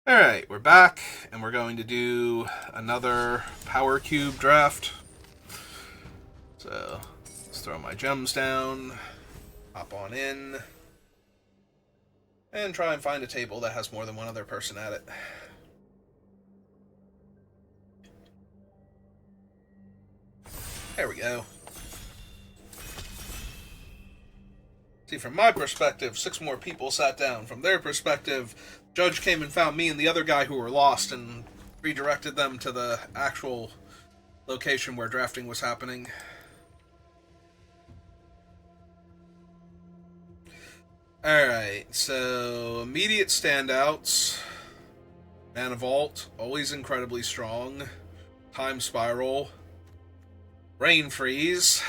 Alright, we're back, and we're going to do another Power Cube draft. So, let's throw my gems down, hop on in, and try and find a table that has more than one other person at it. There we go. See, from my perspective, 6 more people sat down. From their perspective, Judge came and found me and the other guy who were lost and redirected them to the actual location where drafting was happening. Alright, so immediate standouts. Mana Vault, always incredibly strong. Time Spiral. Brain Freeze.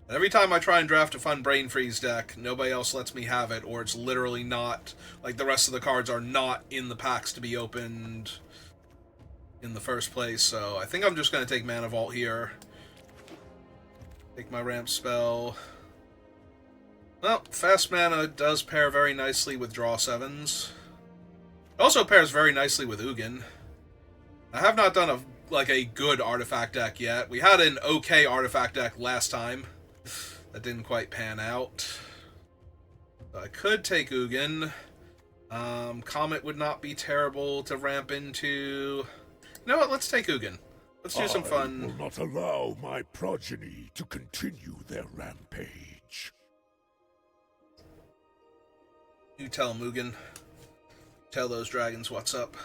Every time I try and draft a fun Brain Freeze deck, nobody else lets me have it, or it's literally not, like the rest of the cards are not in the packs to be opened in the first place, so I think I'm just going to take Mana Vault here. Take my ramp spell. Well, fast mana does pair very nicely with draw 7s. It also pairs very nicely with Ugin. I have not done a good artifact deck yet. We had an okay artifact deck last time. That didn't quite pan out. So I could take Ugin. Comet would not be terrible to ramp into. You know what? Let's take Ugin. Let's do some fun. I will not allow my progeny to continue their rampage. You tell Mugen. Tell those dragons what's up.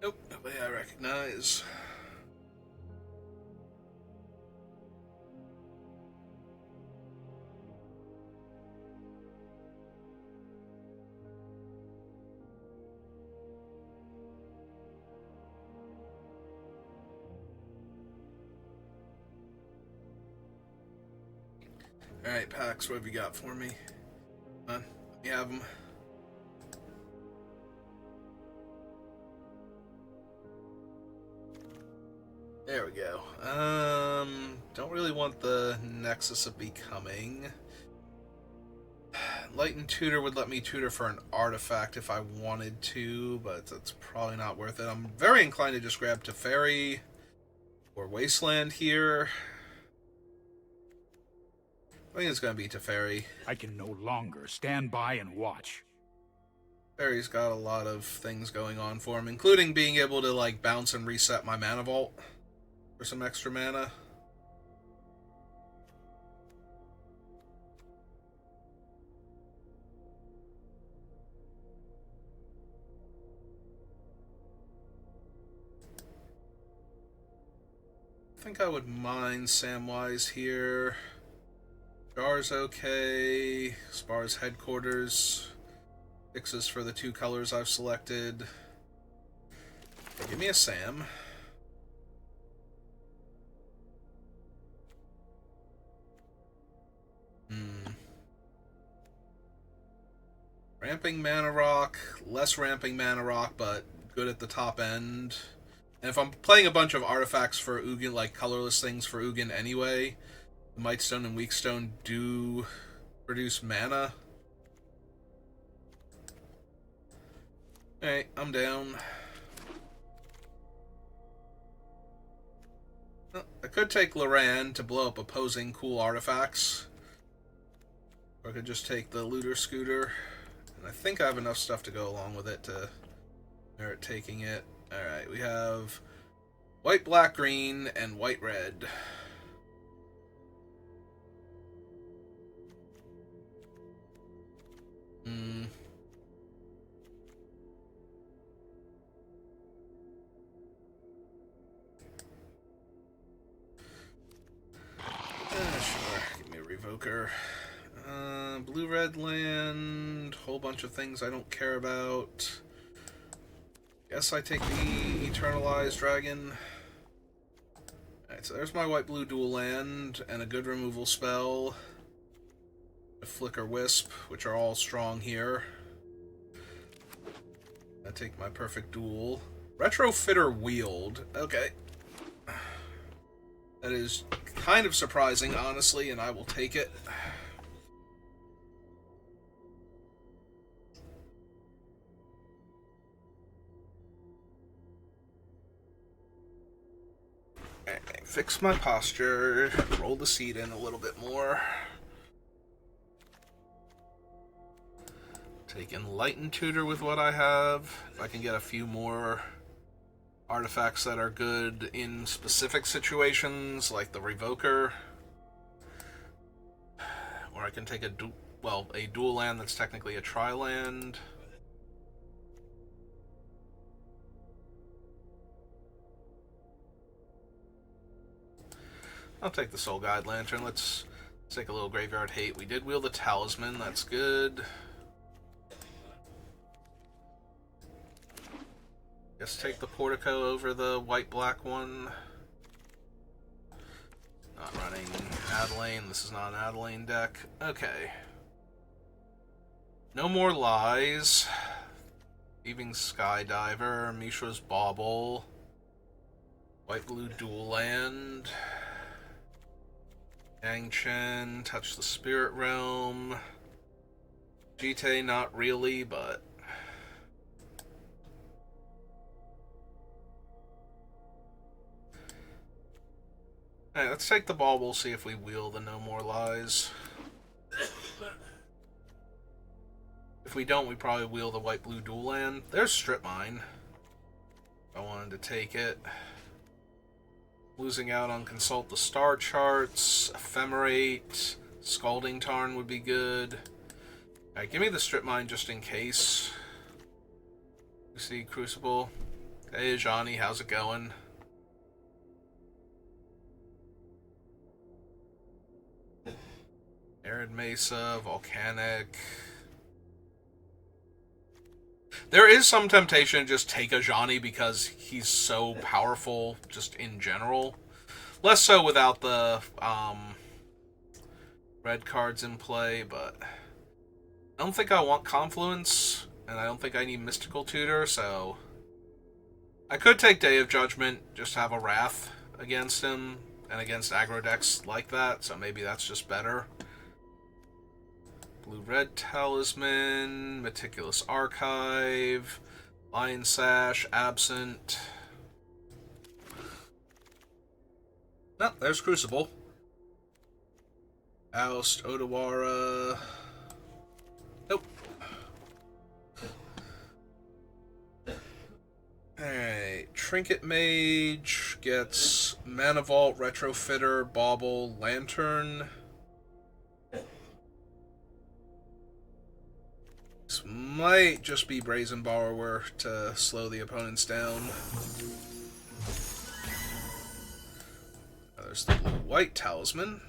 Nope, nobody I recognize. Alright, Pax, what have you got for me? Come on, let me have them. There we go. Don't really want the Nexus of Becoming. Lighten Tutor would let me tutor for an artifact if I wanted to, but that's probably not worth it. I'm very inclined to just grab Teferi or Wasteland here. I think it's going to be Teferi. I can no longer stand by and watch. Teferi's got a lot of things going on for him, including being able to like bounce and reset my Mana Vault for some extra mana. I think I would mind Samwise here. Jar's okay. Spar's headquarters. Fixes for the 2 colors I've selected. Give me a Sam. Ramping Mana Rock. Less Ramping Mana Rock, but good at the top end. And if I'm playing a bunch of artifacts for Ugin, like colorless things for Ugin anyway, the Mightstone and Weakstone do produce mana. Alright, I'm down. I could take Loran to blow up opposing cool artifacts. Or I could just take the Looter Scooter. And I think I have enough stuff to go along with it to merit taking it. Alright, we have white, black, green, and white, red. Sure, give me a Revoker. Blue-red land, whole bunch of things I don't care about. Guess I take the Eternalized Dragon. Alright, so there's my white-blue dual land, and a good removal spell. A Flicker Wisp, which are all strong here. I take my perfect duel. Retrofitter Wield. Okay. That is kind of surprising, honestly, and I will take it. Okay, fix my posture, roll the seat in a little bit more. Take Enlightened Tutor with what I have. If I can get a few more artifacts that are good in specific situations, like the Revoker. Or I can take a dual land that's technically a tri-land. I'll take the Soul Guide Lantern. Let's take a little Graveyard Hate. We did wield the Talisman, that's good. Guess take the Portico over the white-black one. Not running Adelaine. This is not an Adelaine deck. Okay. No More Lies. Thieving Skydiver. Mishra's Bauble. White-blue dual land. Yang Chen. Touch the Spirit Realm. Jite, not really, but... Alright, let's take the Bauble, see if we wheel the No More Lies. If we don't, we probably wheel the white-blue dual land. There's Strip Mine. I wanted to take it. Losing out on Consult the Star Charts. Ephemerate. Scalding Tarn would be good. Alright, give me the Strip Mine just in case. You see Crucible. Hey, Johnny, how's it going? Arid Mesa, Volcanic. There is some temptation to just take a Johnny because he's so powerful just in general. Less so without the red cards in play, but I don't think I want Confluence, and I don't think I need Mystical Tutor, so I could take Day of Judgment, just have a Wrath against him, and against aggro decks like that, so maybe that's just better. Blue-Red Talisman, Meticulous Archive, Lion Sash, Absent. No, there's Crucible. Oust, Odawara. Nope. Alright, Trinket Mage gets Mana Vault, Retrofitter, Bauble, Lantern. This might just be Brazen Borrower to slow the opponents down. There's the Blue-White Talisman.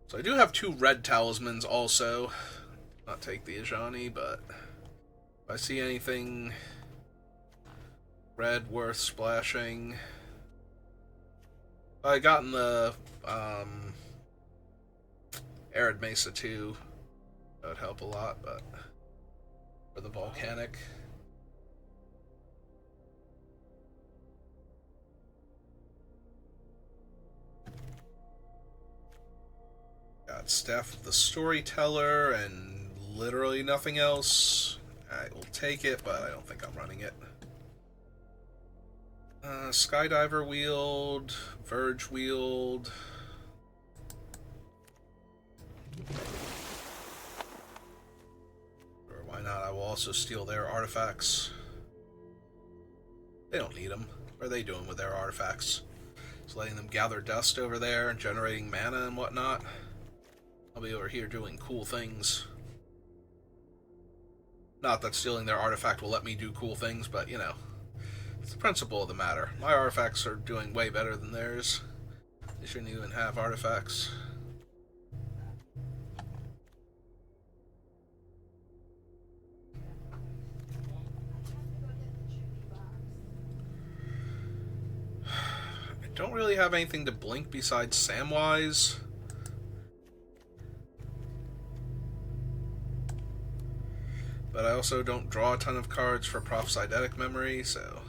So I do have two red talismans also. Not take the Ajani, but if I see anything red worth splashing. I got in the Arid Mesa too. That would help a lot, but for the Volcanic. Got Staff of the Storyteller and literally nothing else. I will take it, but I don't think I'm running it. Skydiver Wield, Verge Wield. Or why not? I will also steal their artifacts. They don't need them. What are they doing with their artifacts? Just letting them gather dust over there and generating mana and whatnot. I'll be over here doing cool things. Not that stealing their artifact will let me do cool things, but, you know, it's the principle of the matter. My artifacts are doing way better than theirs. They shouldn't even have artifacts. I don't really have anything to blink besides Samwise. But I also don't draw a ton of cards for Prophecydetic Memory, so...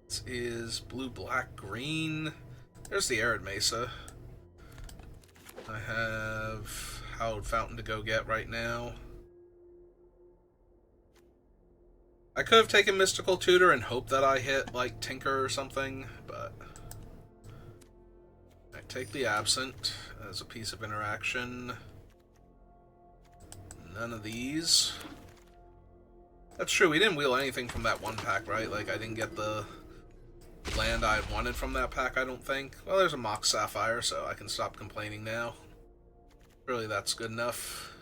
This is blue, black, green. There's the Arid Mesa. I have Hallowed Fountain to go get right now. I could have taken Mystical Tutor and hoped that I hit, like, Tinker or something, but... I take the Absent as a piece of interaction. None of these. That's true, we didn't wheel anything from that one pack, right? Like, I didn't get the land I wanted from that pack, I don't think. Well, there's a Mox Sapphire, so I can stop complaining now. Really, that's good enough.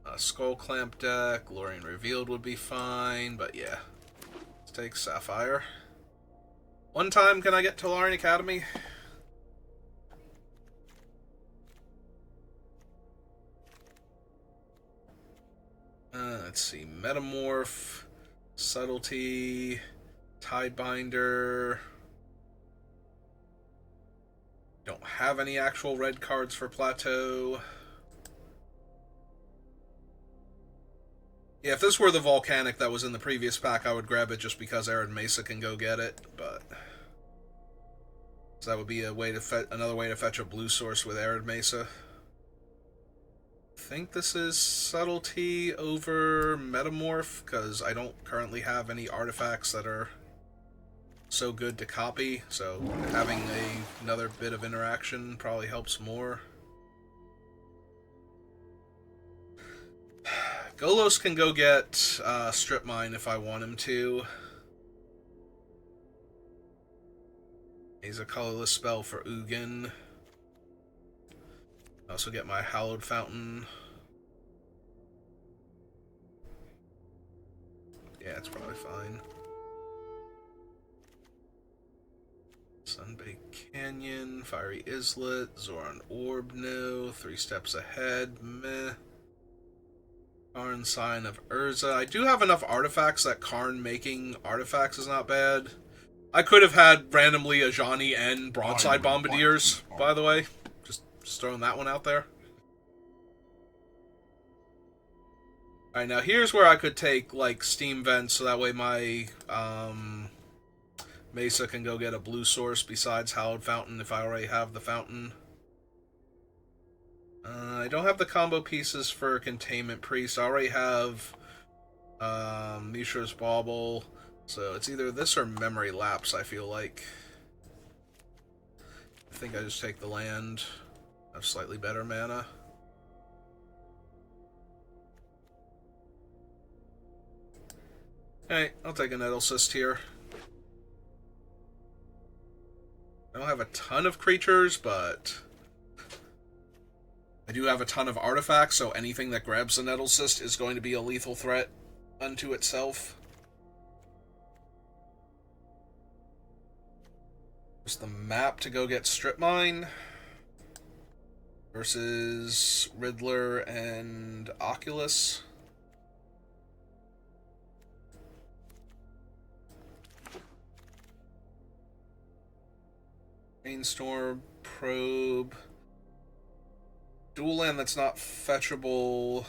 A Skull Clamp deck, Lorien Revealed would be fine, but yeah. Let's take Sapphire. One time, can I get Tolarian Academy? Let's see, Metamorph, Subtlety, Tidebinder. Don't have any actual red cards for Plateau. Yeah, if this were the Volcanic that was in the previous pack, I would grab it just because Arid Mesa can go get it, but... So that would be a way to another way to fetch a blue source with Arid Mesa. I think this is Subtlety over Metamorph, because I don't currently have any artifacts that are so good to copy, so having another bit of interaction probably helps more. Golos can go get Strip Mine if I want him to. He's a colorless spell for Ugin. I also get my Hallowed Fountain. Yeah, it's probably fine. Sunbaked Canyon, Fiery Islet, Zoran Orb, no. 3 Steps Ahead, meh. Karn Sign of Urza. I do have enough artifacts that Karn making artifacts is not bad. I could have had randomly Ajani and Broadside Bombardiers, by the way. Just throwing that one out there. Alright, now here's where I could take, like, Steam Vents, so that way my, Mesa can go get a blue source besides Hallowed Fountain if I already have the Fountain. I don't have the combo pieces for Containment Priest. I already have, Mishra's Bauble, so it's either this or Memory Lapse, I feel like. I think I just take the land. I have slightly better mana. Alright, I'll take a Nettle Cyst here. I don't have a ton of creatures, but I do have a ton of artifacts, so anything that grabs the Nettle Cyst is going to be a lethal threat unto itself. There's the map to go get Strip Mine versus Riddler and Oculus. Rainstorm, Probe. Dual land that's not fetchable.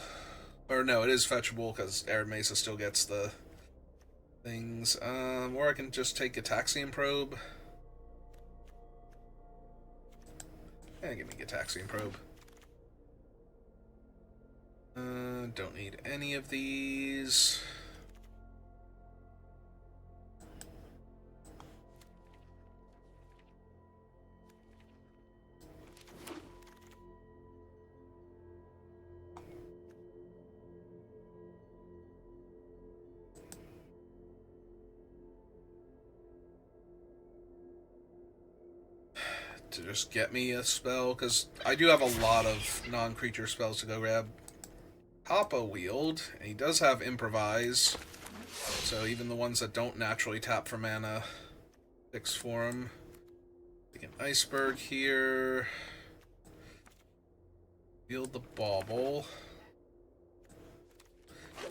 Or no, it is fetchable because Arid Mesa still gets the things. Or I can just take Gitaxian Probe. Yeah, give me Gitaxian Probe. Don't need any of these. To just get me a spell, because I do have a lot of non-creature spells to go grab. Papa Wield, and he does have Improvise, so even the ones that don't naturally tap for mana, fix for him. Take an iceberg here. Field the bauble.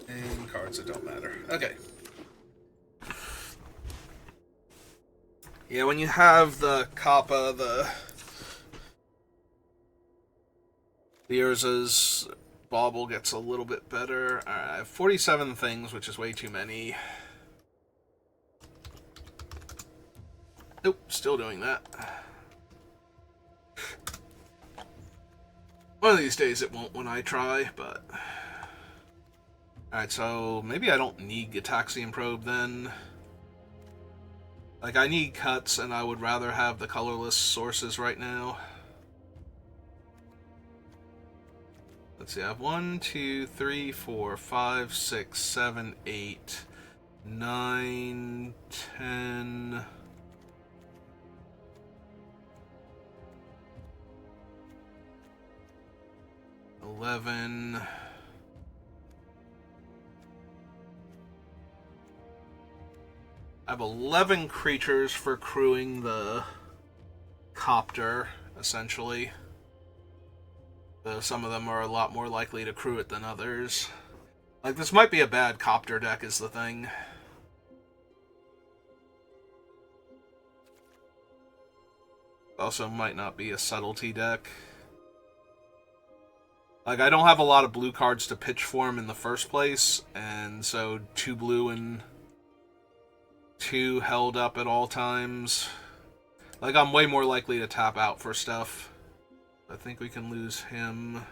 And cards that don't matter. Okay. Yeah, when you have the Kappa, the Urza's bauble gets a little bit better. Alright, I have 47 things, which is way too many. Nope, still doing that. One of these days it won't when I try, but... Alright, so maybe I don't need Gitaxian Probe then. Like, I need cuts, and I would rather have the colorless sources right now. Let's see, I have 1, 2, 3, 4, 5, 6, 7, 8, 9, 10... 11... I have 11 creatures for crewing the copter, essentially. Though some of them are a lot more likely to crew it than others. Like, this might be a bad copter deck is the thing. Also might not be a subtlety deck. Like, I don't have a lot of blue cards to pitch for him in the first place, and so 2 blue and 2 held up at all times. Like, I'm way more likely to tap out for stuff. I think we can lose him.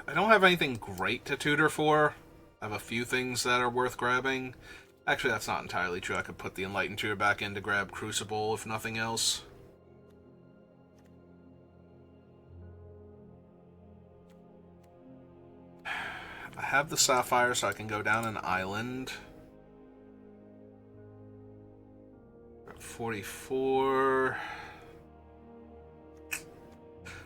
I don't have anything great to tutor for. I have a few things that are worth grabbing. Actually, that's not entirely true. I could put the Enlightened Tutor back in to grab Crucible, if nothing else. I have the Sapphire, so I can go down an island. We're at 44.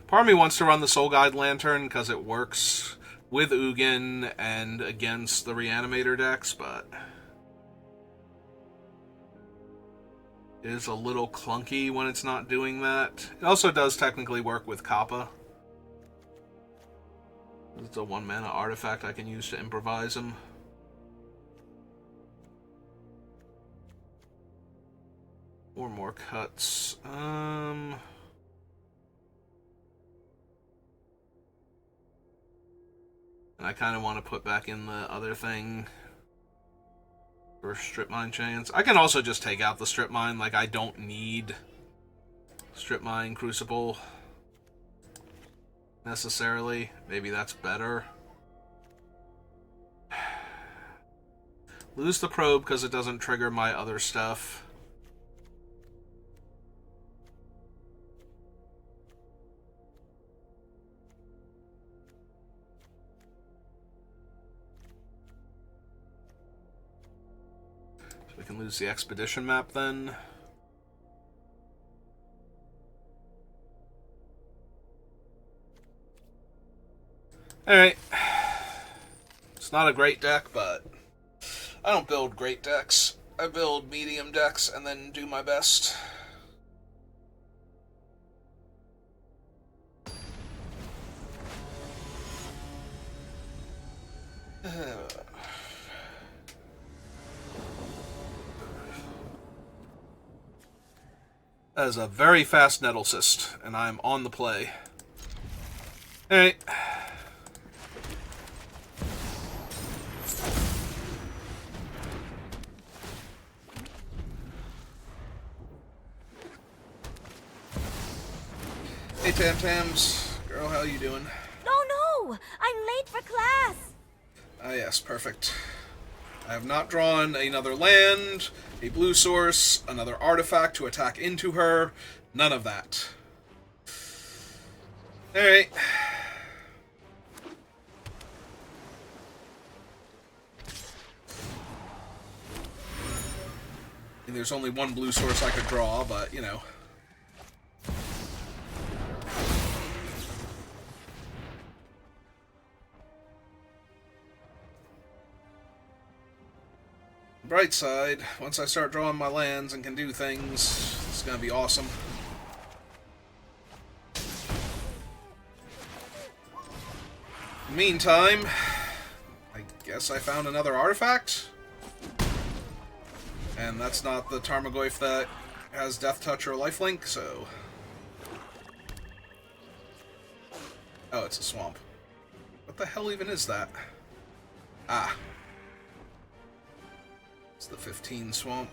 Part of me wants to run the Soul Guide Lantern, because it works with Ugin and against the Reanimator decks, but it is a little clunky when it's not doing that. It also does technically work with Kappa. It's a 1-mana artifact I can use to improvise him. Or more cuts. And I kind of want to put back in the other thing for Strip Mine Chance. I can also just take out the Strip Mine. Like, I don't need Strip Mine Crucible necessarily. Maybe that's better. Lose the Probe because it doesn't trigger my other stuff. So we can lose the Expedition map then. Alright. It's not a great deck, but I don't build great decks. I build medium decks and then do my best. That is a very fast Nettlecyst, and I'm on the play. Alright. Hey Tam Tams, girl, how you doing? No, I'm late for class. Ah yes, perfect. I have not drawn another land, a blue source, another artifact to attack into her. None of that. Alright. There's only one blue source I could draw, but, you know. Bright side, once I start drawing my lands and can do things, it's gonna be awesome. Meantime, I guess I found another artifact. And that's not the Tarmogoyf that has Death Touch or Lifelink, so... Oh, it's a swamp. What the hell even is that? Ah. It's the 15 swamp.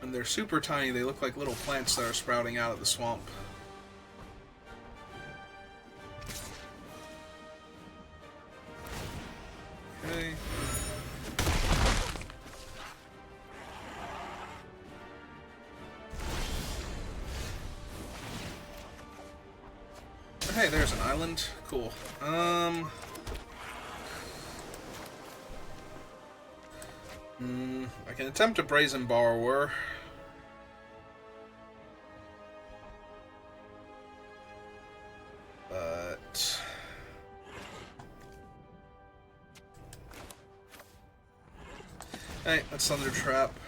And they're super tiny, they look like little plants that are sprouting out of the swamp. Okay. Hey, there's an island. Cool. I can attempt a Brazen Borrower. But... Hey, that's Thunder Trap.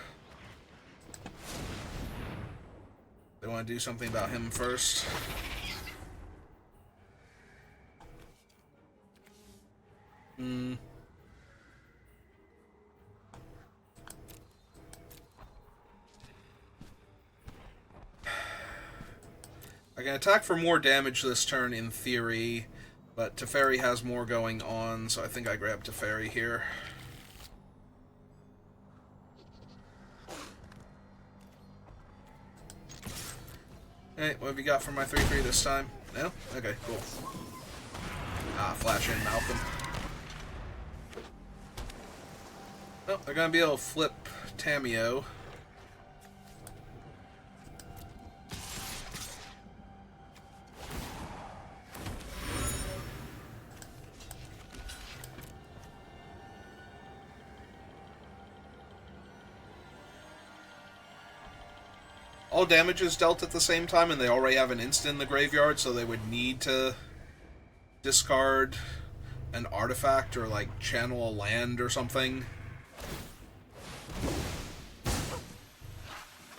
They want to do something about him first. I can attack for more damage this turn in theory, but Teferi has more going on, so I think I grab Teferi here. Hey, what have you got for my 3/3 this time? No? Okay, cool. Ah, flash in Malcolm. Oh, they're gonna be able to flip Tamiyo. All damage is dealt at the same time, and they already have an instant in the graveyard, so they would need to discard an artifact or, like, channel a land or something.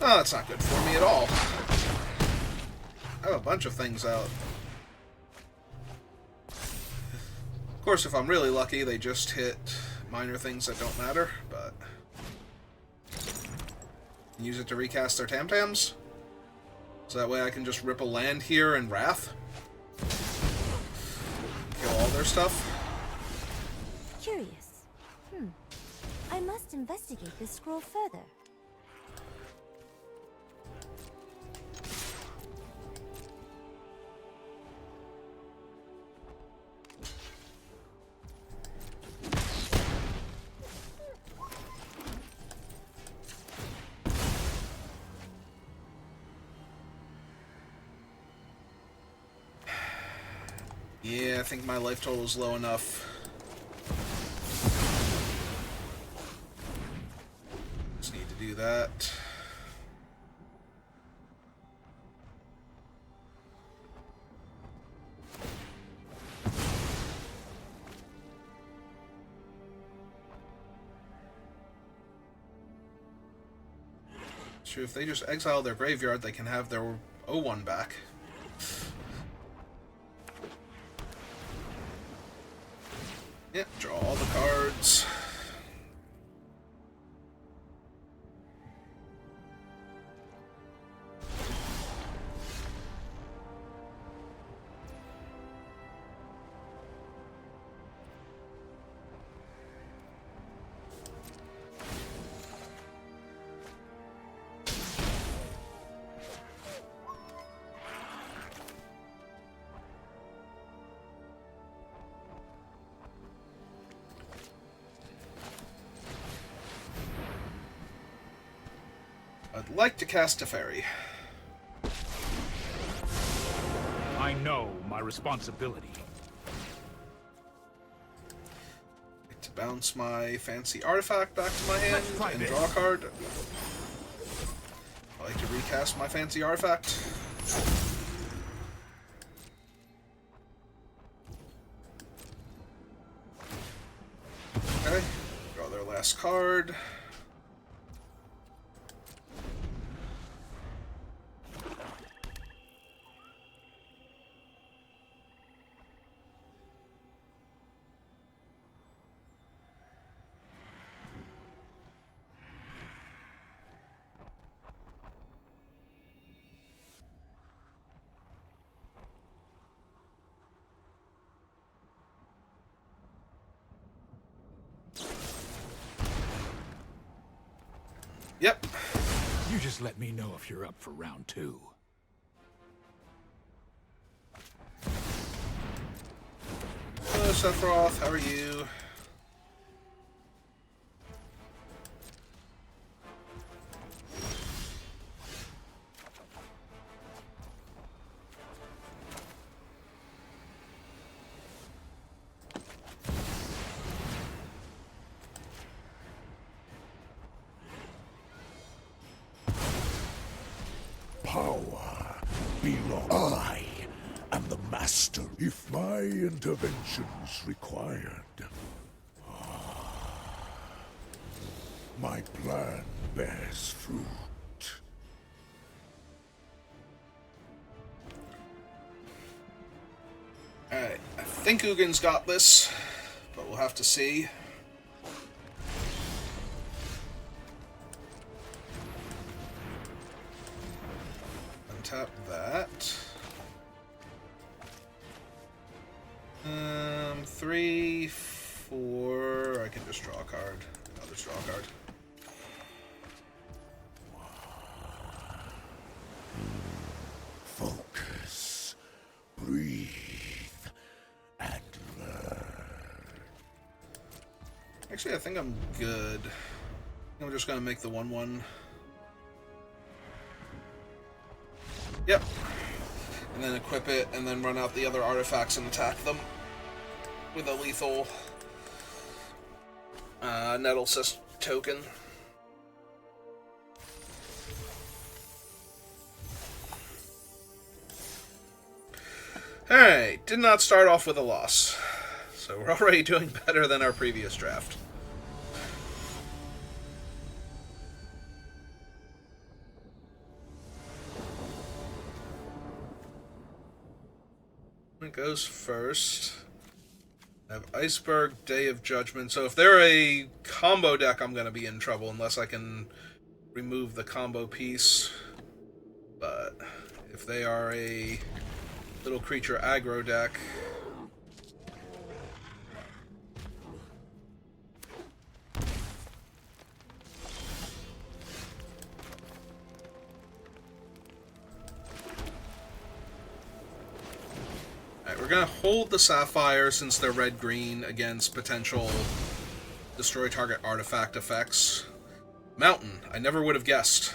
Oh, that's not good for me at all. I have a bunch of things out. Of course, if I'm really lucky, they just hit minor things that don't matter, but... use it to recast their Tam-Tams. So that way I can just rip a land here and Wrath. Kill all their stuff. Curious. I must investigate this scroll further. Yeah, I think my life total is low enough. Just need to do that. Sure, if they just exile their graveyard, they can have their 0-1 back. Yep, draw all the cards. I'd like to cast Teferi. I know my responsibility. Like to bounce my fancy artifact back to my hand Let's try and this. draw a card. I like to recast my fancy artifact. last card. Yep. You just let me know if you're up for round 2. Hello, Sephiroth. How are you? Power belongs. I am the master. If my intervention's required, my plan bears fruit. Alright, I think Ugin's got this, but we'll have to see. Untap that. 3, 4... I can just draw a card. I'll just draw a card. Focus, breathe, and learn. Actually, I think I'm good. I'm just gonna make the 1/1. Yep. And then equip it, and then run out the other artifacts and attack them with a lethal Nettlecyst token. Alright, did not start off with a loss. So we're already doing better than our previous draft. It goes first. I have Iceberg, Day of Judgment. So if they're a combo deck, I'm going to be in trouble unless I can remove the combo piece. But if they are a little creature aggro deck... We're going to hold the Sapphire since they're red-green against potential destroy target artifact effects. Mountain, I never would have guessed.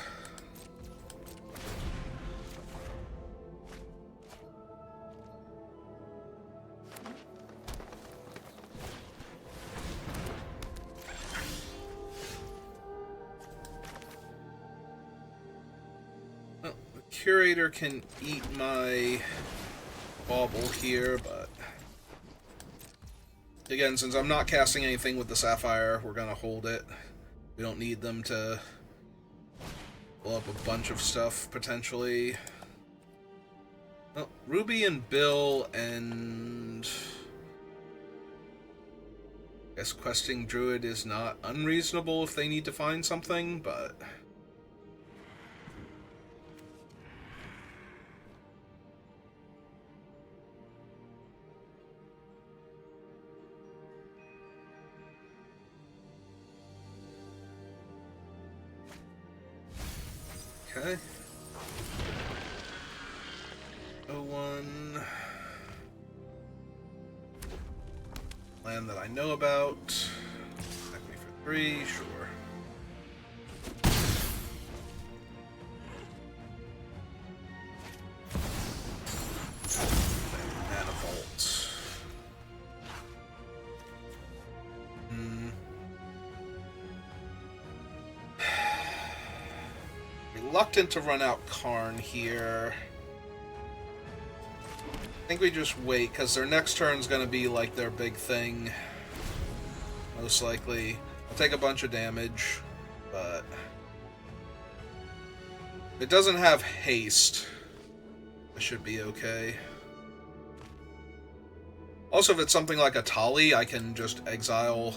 Well, the Curator can eat my bauble here, but again, since I'm not casting anything with the Sapphire, we're gonna hold it. We don't need them to blow up a bunch of stuff, potentially. Well, Ruby and Bill and... I guess questing Druid is not unreasonable if they need to find something, but... Okay. 01. Land that I know about. Attack me for 3, sure. Mana Vault. Reluctant to run out Karn here. I think we just wait, because their next turn's going to be like their big thing. Most likely. I'll take a bunch of damage, but it doesn't have haste. I should be okay. Also, if it's something like a Tali, I can just exile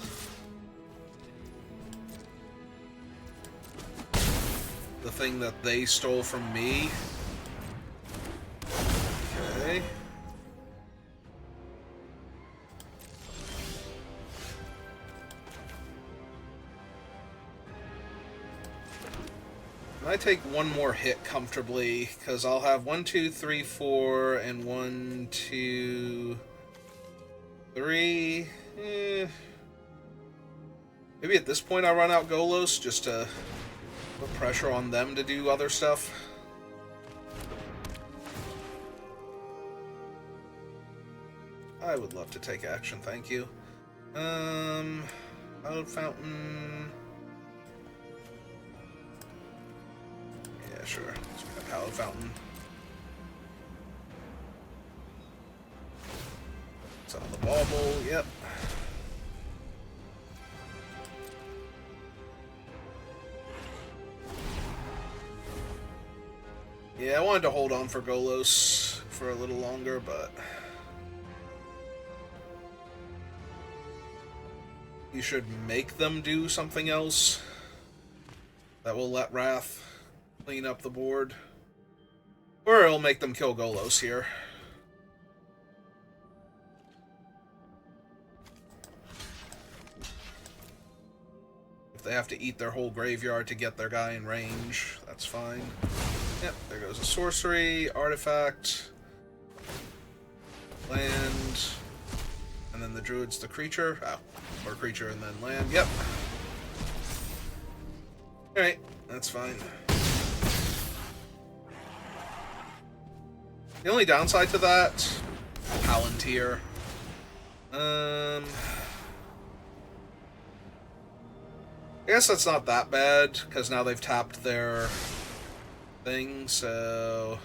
the thing that they stole from me. Okay. I take one more hit comfortably, because I'll have 1, 2, 3, 4, and 1, 2, 3. Maybe at this point I run out Golos just to put pressure on them to do other stuff. I would love to take action, thank you. Cloud Fountain. Yeah, sure. Let's make a Cloud Fountain. It's on the bauble, yep. Yeah, I wanted to hold on for Golos for a little longer, but you should make them do something else that will let Wrath clean up the board. Or it'll make them kill Golos here. If they have to eat their whole graveyard to get their guy in range, that's fine. Yep, there goes a sorcery, artifact, land, and then the druid's the creature. Oh, or creature and then land. Yep. Alright, that's fine. The only downside to that, Palantir. I guess that's not that bad, because now they've tapped their thing, so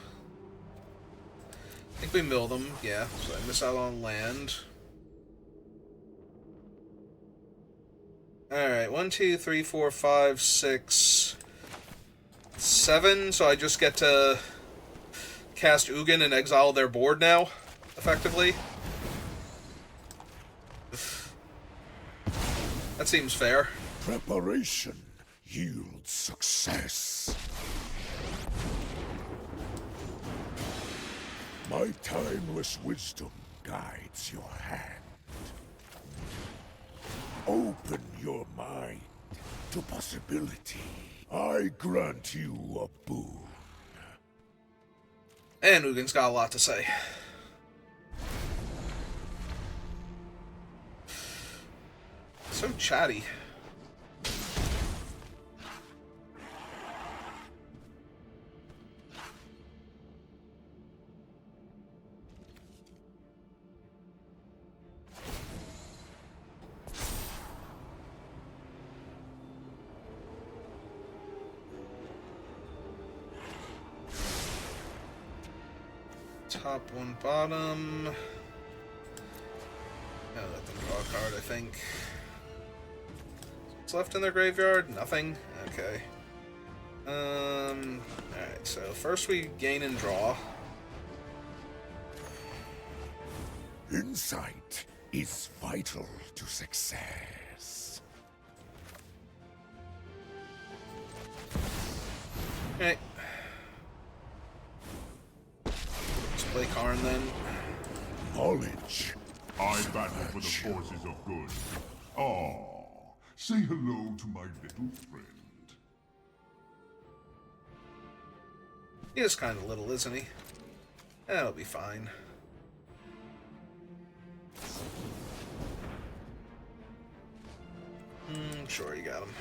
I think we mill them, yeah, so I miss out on land. Alright, 1, 2, 3, 4, 5, 6, 7, so I just get to cast Ugin and exile their board now, effectively. That seems fair. Preparation yields success. My timeless wisdom guides your hand. Open your mind to possibility. I grant you a boon. And Ugin's got a lot to say. So chatty. Top one, bottom. I'll let them draw a card, I think. What's left in their graveyard? Nothing? Okay. Alright, so first we gain and draw. Insight is vital to success. Alright. Let's play Karn then. Knowledge. I battle for the forces of good. Ah, say hello to my little friend. He is kind of little, isn't he? That'll be fine. Sure, you got him.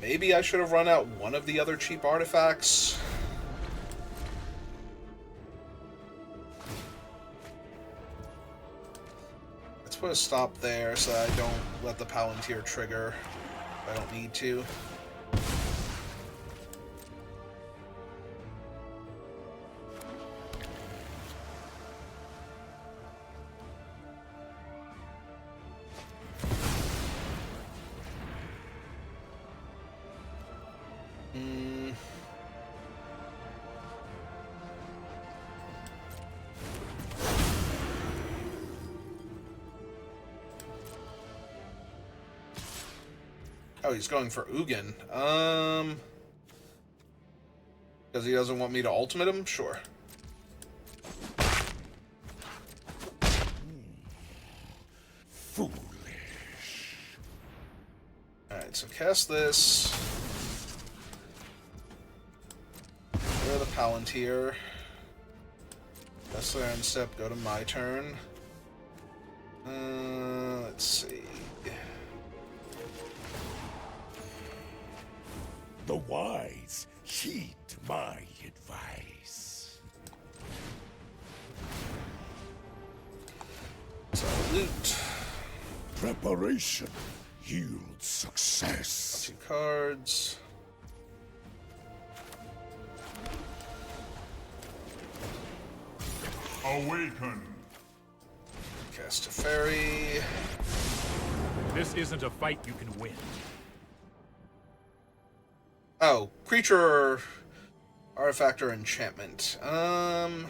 Maybe I should have run out one of the other cheap artifacts. Let's put a stop there so that I don't let the Palantir trigger if I don't need to. Oh, he's going for Ugin. Because he doesn't want me to ultimate him? Sure. Foolish. Alright, so cast this. Go to the Palantir. Cast there and step, go to my turn. Let's see. The wise heed my advice. Salute. Preparation yields success. 2 cards. Awaken. Cast a fairy. This isn't a fight you can win. Oh, creature, artifact, or enchantment. For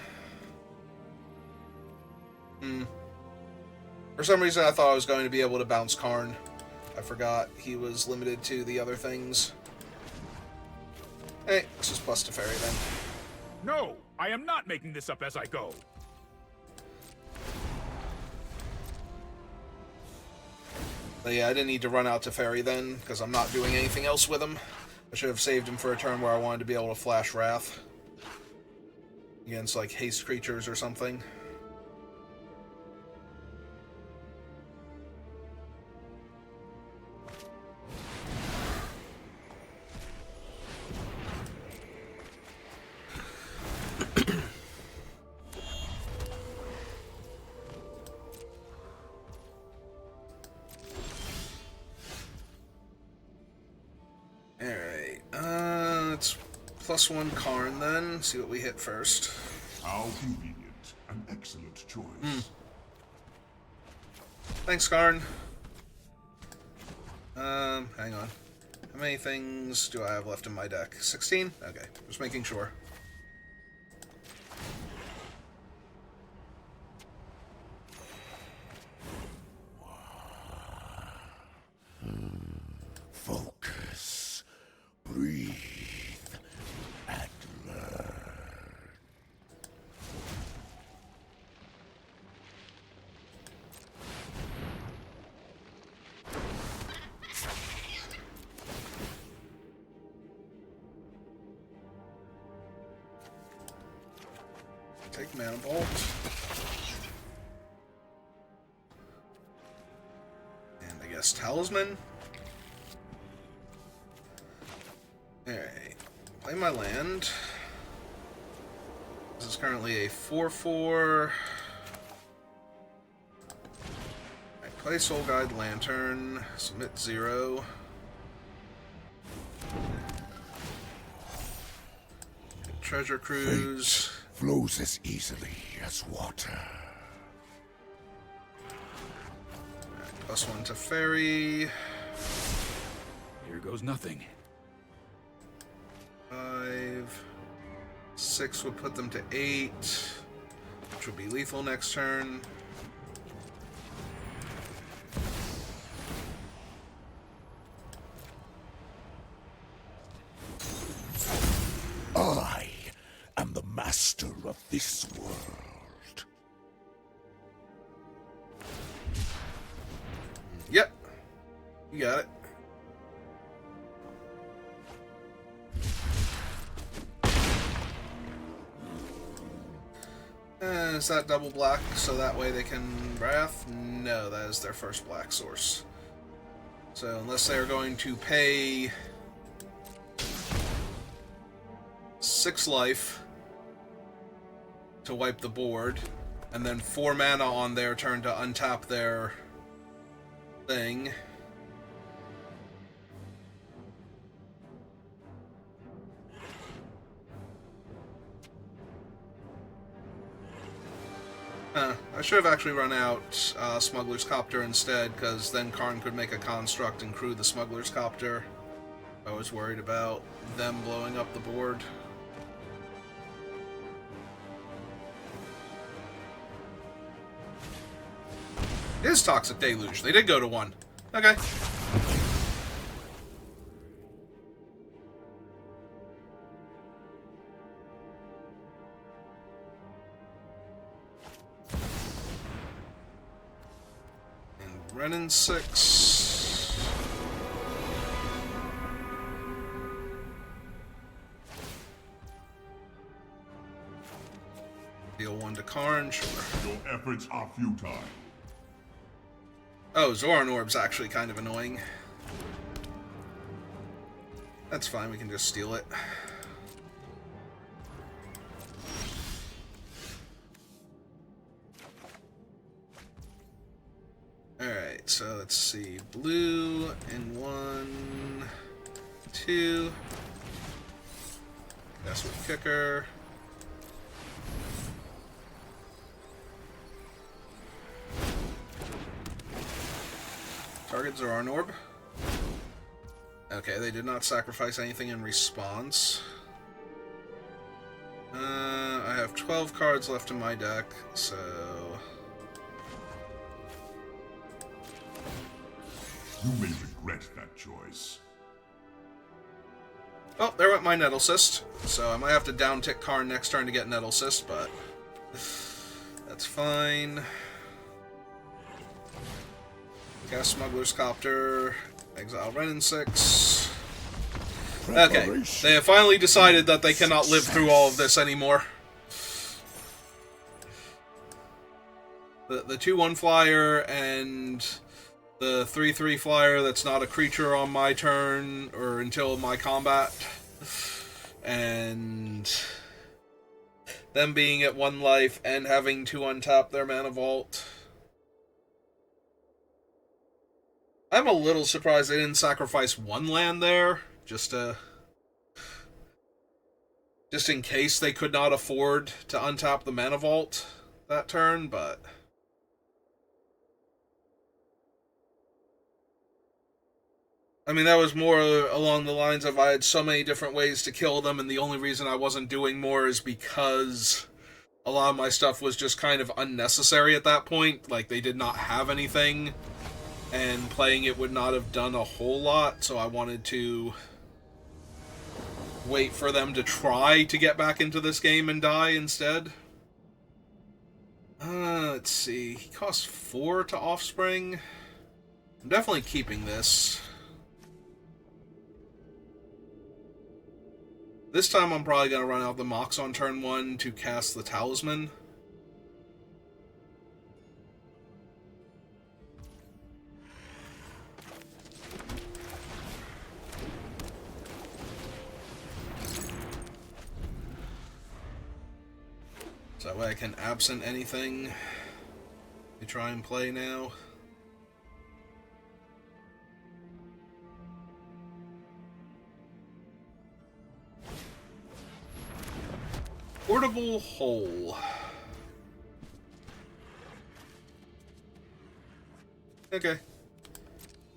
some reason, I thought I was going to be able to bounce Karn. I forgot he was limited to the other things. Hey, let's just bust a fairy then. No, I am not making this up as I go. But yeah, I didn't need to run out to fairy then, because I'm not doing anything else with him. I should have saved him for a turn where I wanted to be able to flash Wrath against, like, haste creatures or something. Alright, let's +1 Karn then, see what we hit first. How convenient. An excellent choice. Thanks, Karn. Hang on. How many things do I have left in my deck? 16? Okay, just making sure. Focus. Breathe. And learn. Take Mana Bolt. And I guess Talisman. Alright. Play my land. This is currently a 4/4. Alright, play Soul Guide Lantern. Submit 0. Treasure Cruise. Flows as easily as water. +1 to Fairy. Here goes nothing. 5. 6 would put them to 8, which would be lethal next turn. I am the master of this world. Yep. You got it. Is that double black so that way they can Wrath? No, that is their first black source. So unless they're going to pay 6 life to wipe the board, and then 4 mana on their turn to untap their thing. I should have actually run out Smuggler's Copter instead, because then Karn could make a construct and crew the Smuggler's Copter. I was worried about them blowing up the board. It is Toxic Deluge. They did go to 1. Okay. in 6. Deal 1 to Karn, sure. Your efforts are futile. Oh, Zoran Orb's actually kind of annoying. That's fine, we can just steal it. Alright, so let's see. Blue in 1, 2. That's with kicker. Target Zoran Orb. Okay, they did not sacrifice anything in response. I have 12 cards left in my deck, so... You may regret that choice. Oh, there went my Nettle Cyst. So I might have to down-tick Karn next turn to get Nettle Cyst, but... that's fine. Cast Smuggler's Copter. Exile Ren in 6. Okay, they have finally decided that they cannot live through all of this anymore. The 2/1 flyer and the 3/3 flyer that's not a creature on my turn or until my combat. And them being at 1 life and having to untap their Mana Vault. I'm a little surprised they didn't sacrifice 1 land there, just in case they could not afford to untap the Mana Vault that turn, but... I mean, that was more along the lines of I had so many different ways to kill them, and the only reason I wasn't doing more is because a lot of my stuff was just kind of unnecessary at that point. Like, they did not have anything, and playing it would not have done a whole lot, so I wanted to wait for them to try to get back into this game and die instead. Let's see. He costs 4 to Offspring. I'm definitely keeping this. This time I'm probably going to run out the Mox on turn 1 to cast the Talisman. So that way I can absent anything to try and play now. Portable Hole. Okay.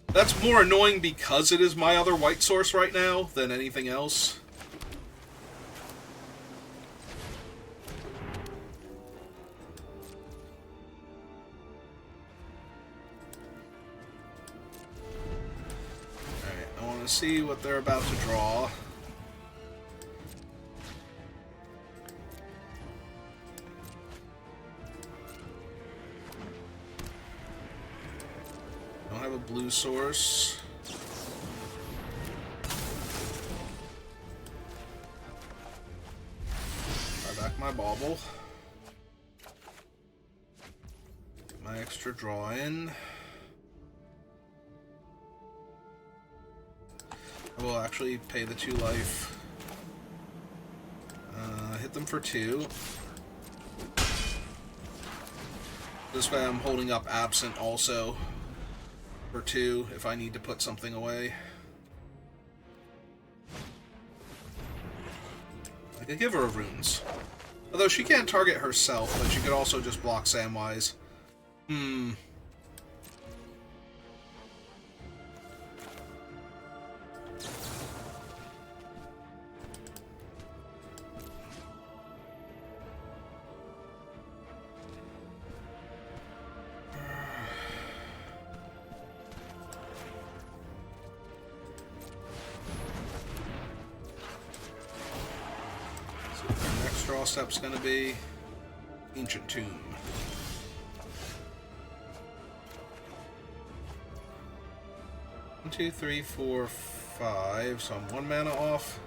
That's more annoying because it is my other white source right now than anything else. Alright, I want to see what they're about to draw. Blue source. Buy back my bauble. Get my extra draw in. I will actually pay the 2 life. Hit them for 2. This way I'm holding up Absent also. For 2, if I need to put something away. I could give her runes. Although she can't target herself, but she could also just block Samwise. Draw step's gonna be Ancient Tomb. 1, 2, 3, 4, 5. So I'm 1 mana off.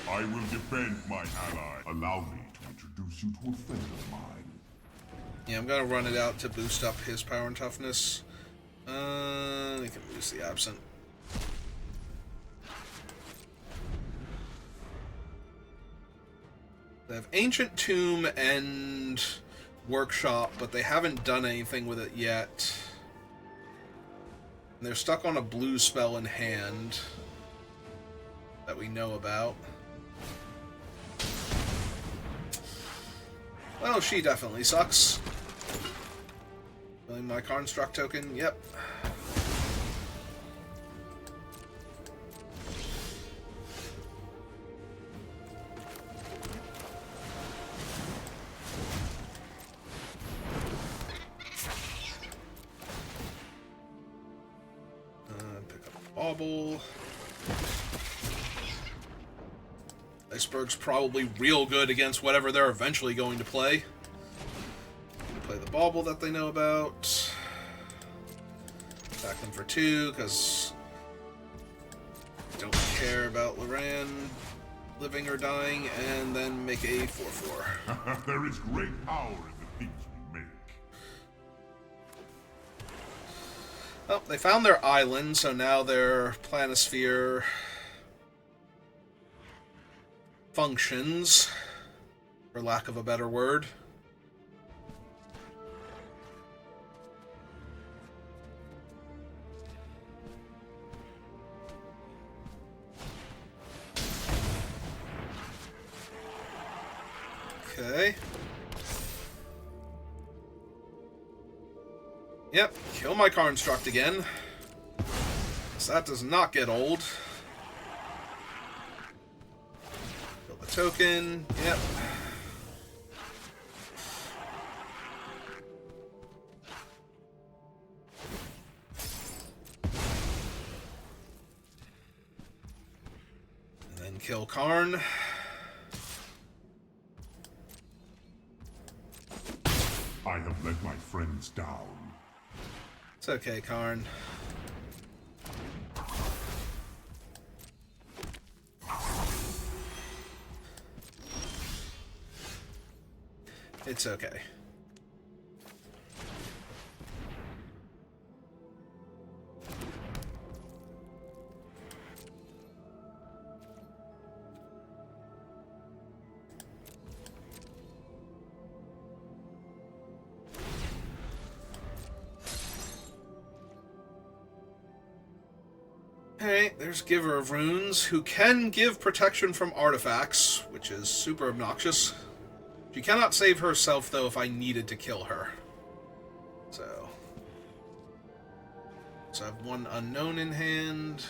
I will defend my ally. Allow me to introduce you to a friend of mine. Yeah, I'm gonna run it out to boost up his power and toughness. We can lose the absent. They have Ancient Tomb and Workshop, but they haven't done anything with it yet. And they're stuck on a blue spell in hand that we know about. Well, she definitely sucks. Filling my construct token, yep. Pick up a bauble. Iceberg's probably real good against whatever they're eventually going to play. Play the bauble that they know about. Attack them for 2, because don't care about Loran living or dying, and then make a 4/4. There is great power in the things we make. Oh, they found their island, so now their planisphere functions, for lack of a better word. Okay. Yep, kill my construct again. So that does not get old. Kill the token, yep. And then kill Karn. I have let my friends down. It's okay, Karn. It's okay. Alright, there's Giver of Runes, who can give protection from artifacts, which is super obnoxious. She cannot save herself, though, if I needed to kill her. So I have 1 unknown in hand.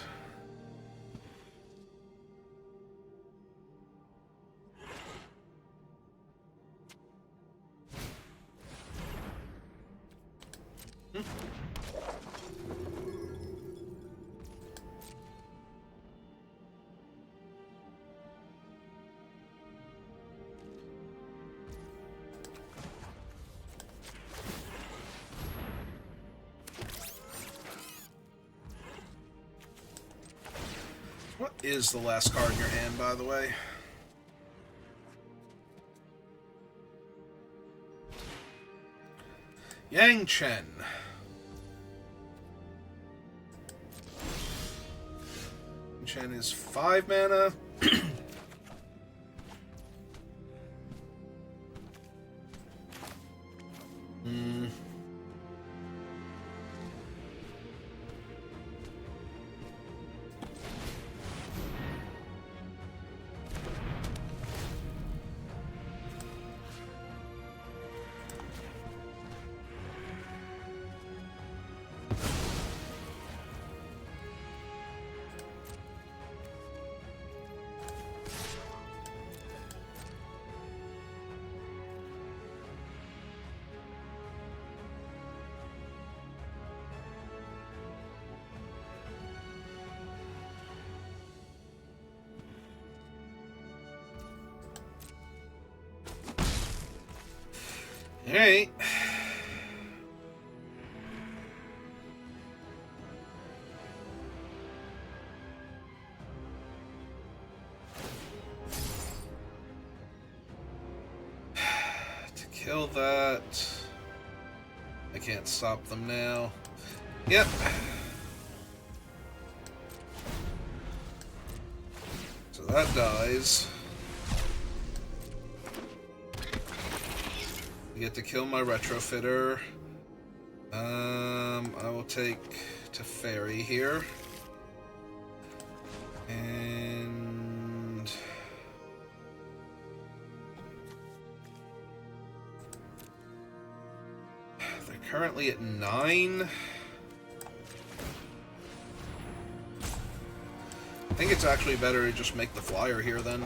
What is the last card in your hand, by the way? Yang Chen. Yang Chen is 5 mana. Alright. To kill that. I can't stop them now. Yep. So that dies. I get to kill my retrofitter. I will take Teferi here. And they're currently at 9. I think it's actually better to just make the flyer here then.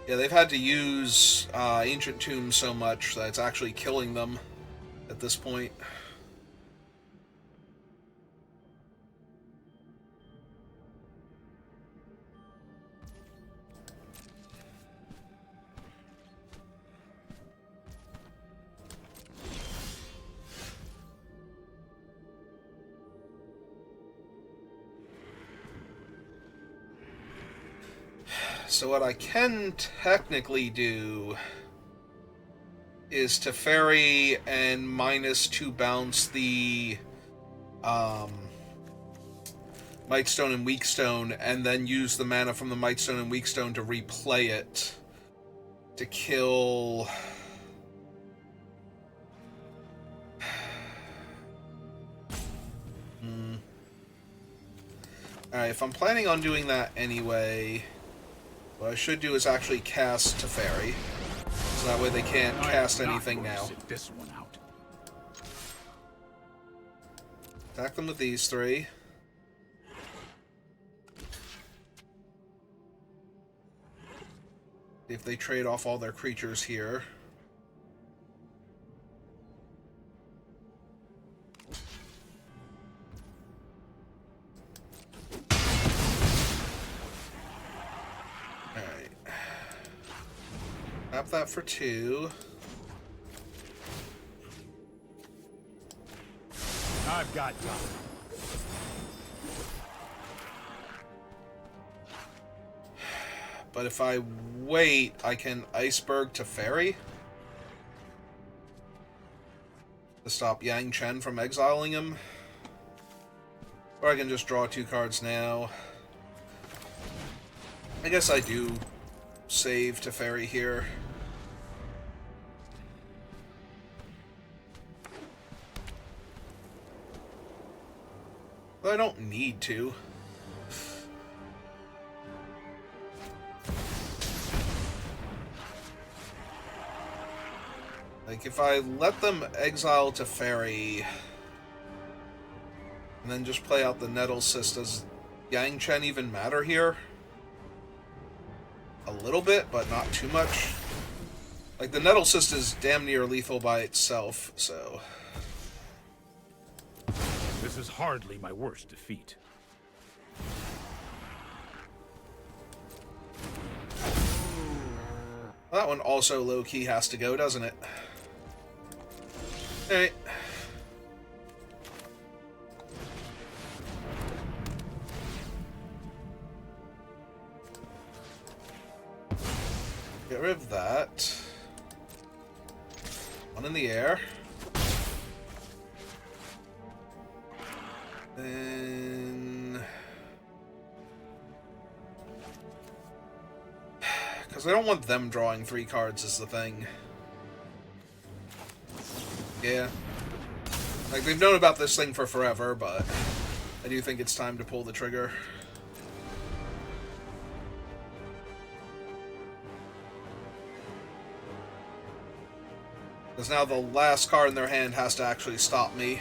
Yeah, they've had to use Ancient Tomb so much that it's actually killing them at this point. So what I can technically do is Teferi and -2 bounce the Mightstone and Weakstone, and then use the mana from the Mightstone and Weakstone to replay it to kill. Alright, if I'm planning on doing that anyway, what I should do is actually cast Teferi, so that way they can't cast anything now. Sit this one out. Attack them with these 3. If they trade off all their creatures here. Alright. Tap that for 2. I've got you. But if I wait, I can Iceberg Teferi to stop Yang Chen from exiling him. Or I can just draw 2 cards now. I guess I do save Teferi here. But I don't need to. Like, if I let them exile Teferi and then just play out the Nettle Cyst, does Yang Chen even matter here? A little bit, but not too much. Like, the Nettle Cyst is damn near lethal by itself, so... This is hardly my worst defeat. That one also low-key has to go, doesn't it? Alright. Get rid of that. One in the air. Then... because I don't want them drawing 3 cards is the thing. Yeah. Like, they've known about this thing for forever, but I do think it's time to pull the trigger. Because now the last card in their hand has to actually stop me.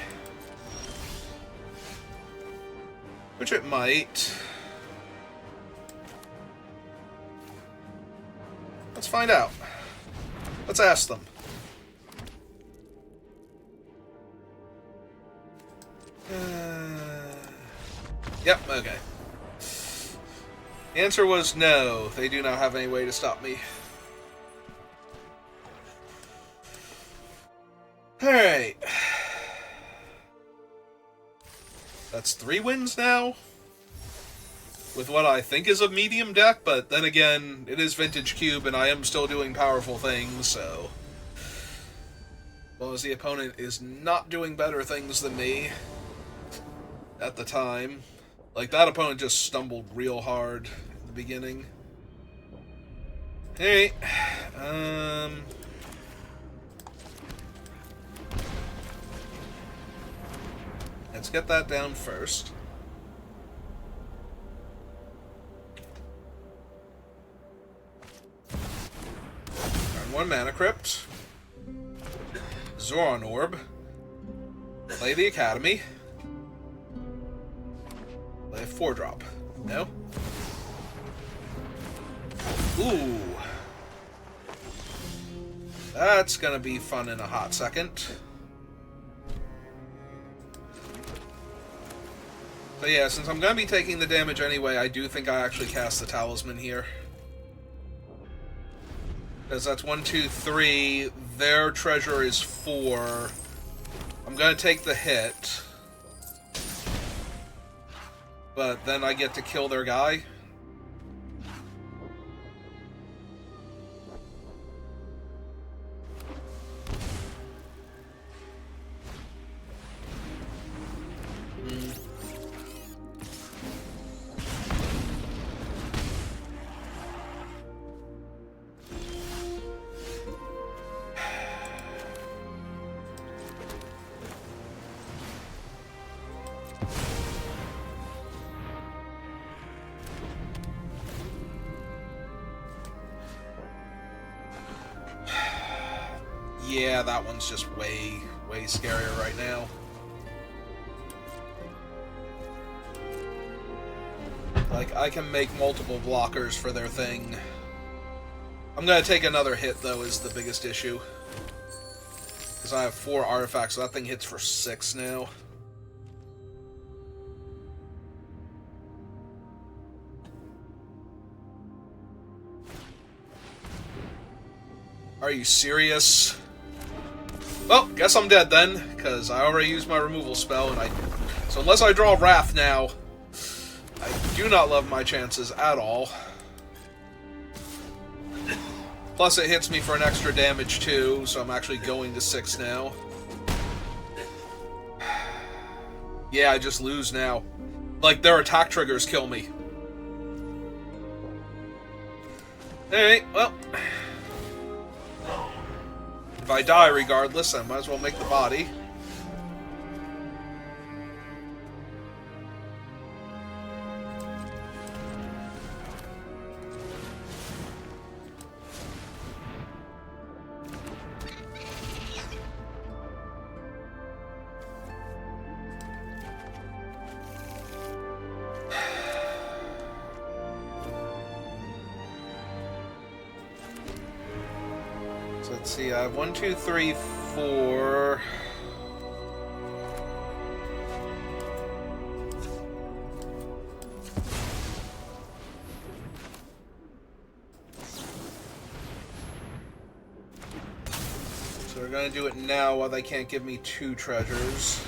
Which it might. Let's find out. Let's ask them. Yep, okay. The answer was no. They do not have any way to stop me. Alright. That's 3 wins now. With what I think is a medium deck, but then again, it is Vintage Cube and I am still doing powerful things, so... As long as the opponent is not doing better things than me at the time. Like, that opponent just stumbled real hard in the beginning. Hey, let's get that down first. Turn 1 Mana Crypt. Zoran Orb. Play the Academy. Play a 4-drop. No? Ooh. That's gonna be fun in a hot second. So yeah, since I'm gonna be taking the damage anyway, I do think I actually cast the Talisman here. Because that's 1, 2, 3. Their treasure is 4. I'm gonna take the hit. But then I get to kill their guy. Yeah, that one's just way scarier right now. Like, I can make multiple blockers for their thing. I'm gonna take another hit, though, is the biggest issue. Because I have 4 artifacts, so that thing hits for 6 now. Are you serious? Well, guess I'm dead then, because I already used my removal spell, and so unless I draw Wrath now, I do not love my chances at all. Plus it hits me for an extra damage too, so I'm actually going to 6 now. Yeah, I just lose now. Like, their attack triggers kill me. Alright, well... If I die regardless, I might as well make the body. Let's see, I have 1, 2, 3, 4. So we're gonna do it now while they can't give me 2 treasures.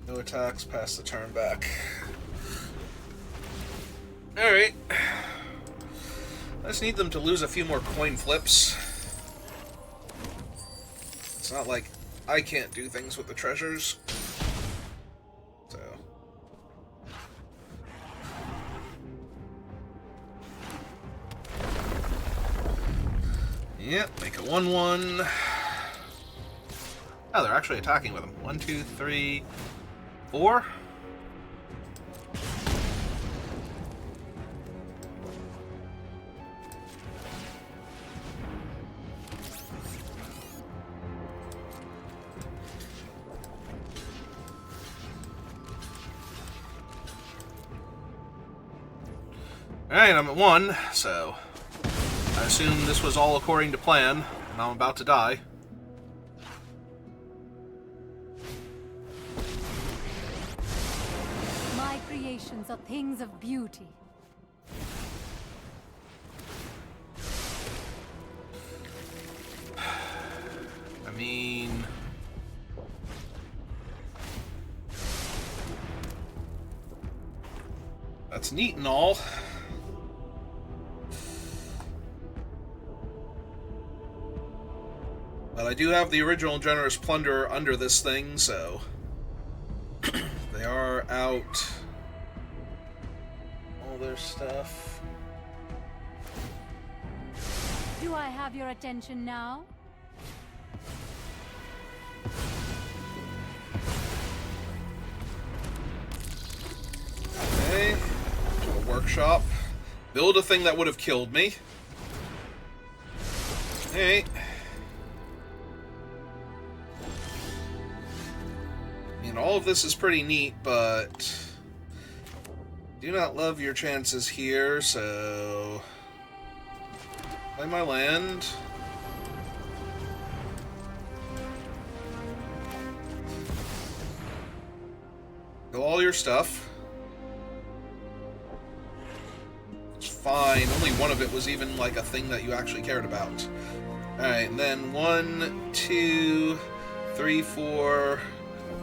No attacks, pass the turn back. Alright. I just need them to lose a few more coin flips. It's not like I can't do things with the treasures. So. Yep, make a 1/1. Oh, they're actually attacking with them. 1, 2, 3, 4. Alright, I'm at 1, so I assume this was all according to plan, and I'm about to die. My creations are things of beauty. I mean... that's neat and all. But I do have the original Generous Plunderer under this thing, so... they are out all their stuff. Do I have your attention now? Okay, to a workshop. Build a thing that would have killed me. Hey. I mean, all of this is pretty neat, but do not love your chances here, so play my land. Kill all your stuff. It's fine. Only one of it was even like a thing that you actually cared about. Alright, and then 1, 2, 3, 4,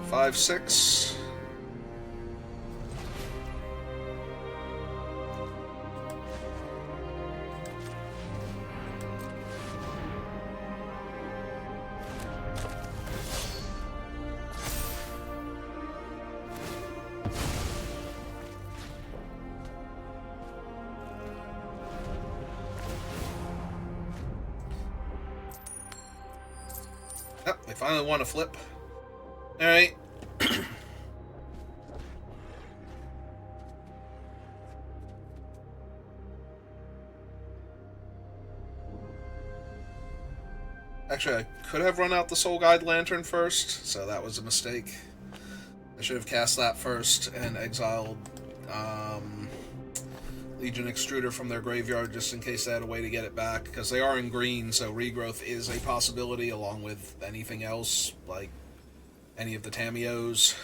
5, 6. Oh, they finally want to flip. Alright. Actually, I could have run out the Soul Guide Lantern first, so that was a mistake. I should have cast that first and exiled Legion Extruder from their graveyard just in case they had a way to get it back, because they are in green, so regrowth is a possibility along with anything else, like any of the Tamios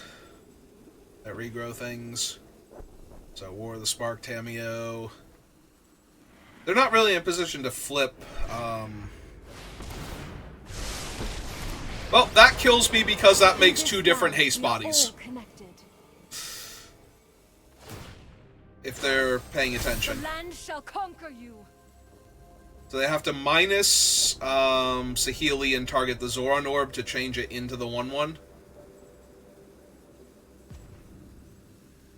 that regrow things. So War of the Spark Tamio. They're not really in a position to flip. Well, that kills me because that makes 2 different haste bodies. If they're paying attention. The land shall conquer you. So they have to minus Saheeli and target the Zoran Orb to change it into the 1/1.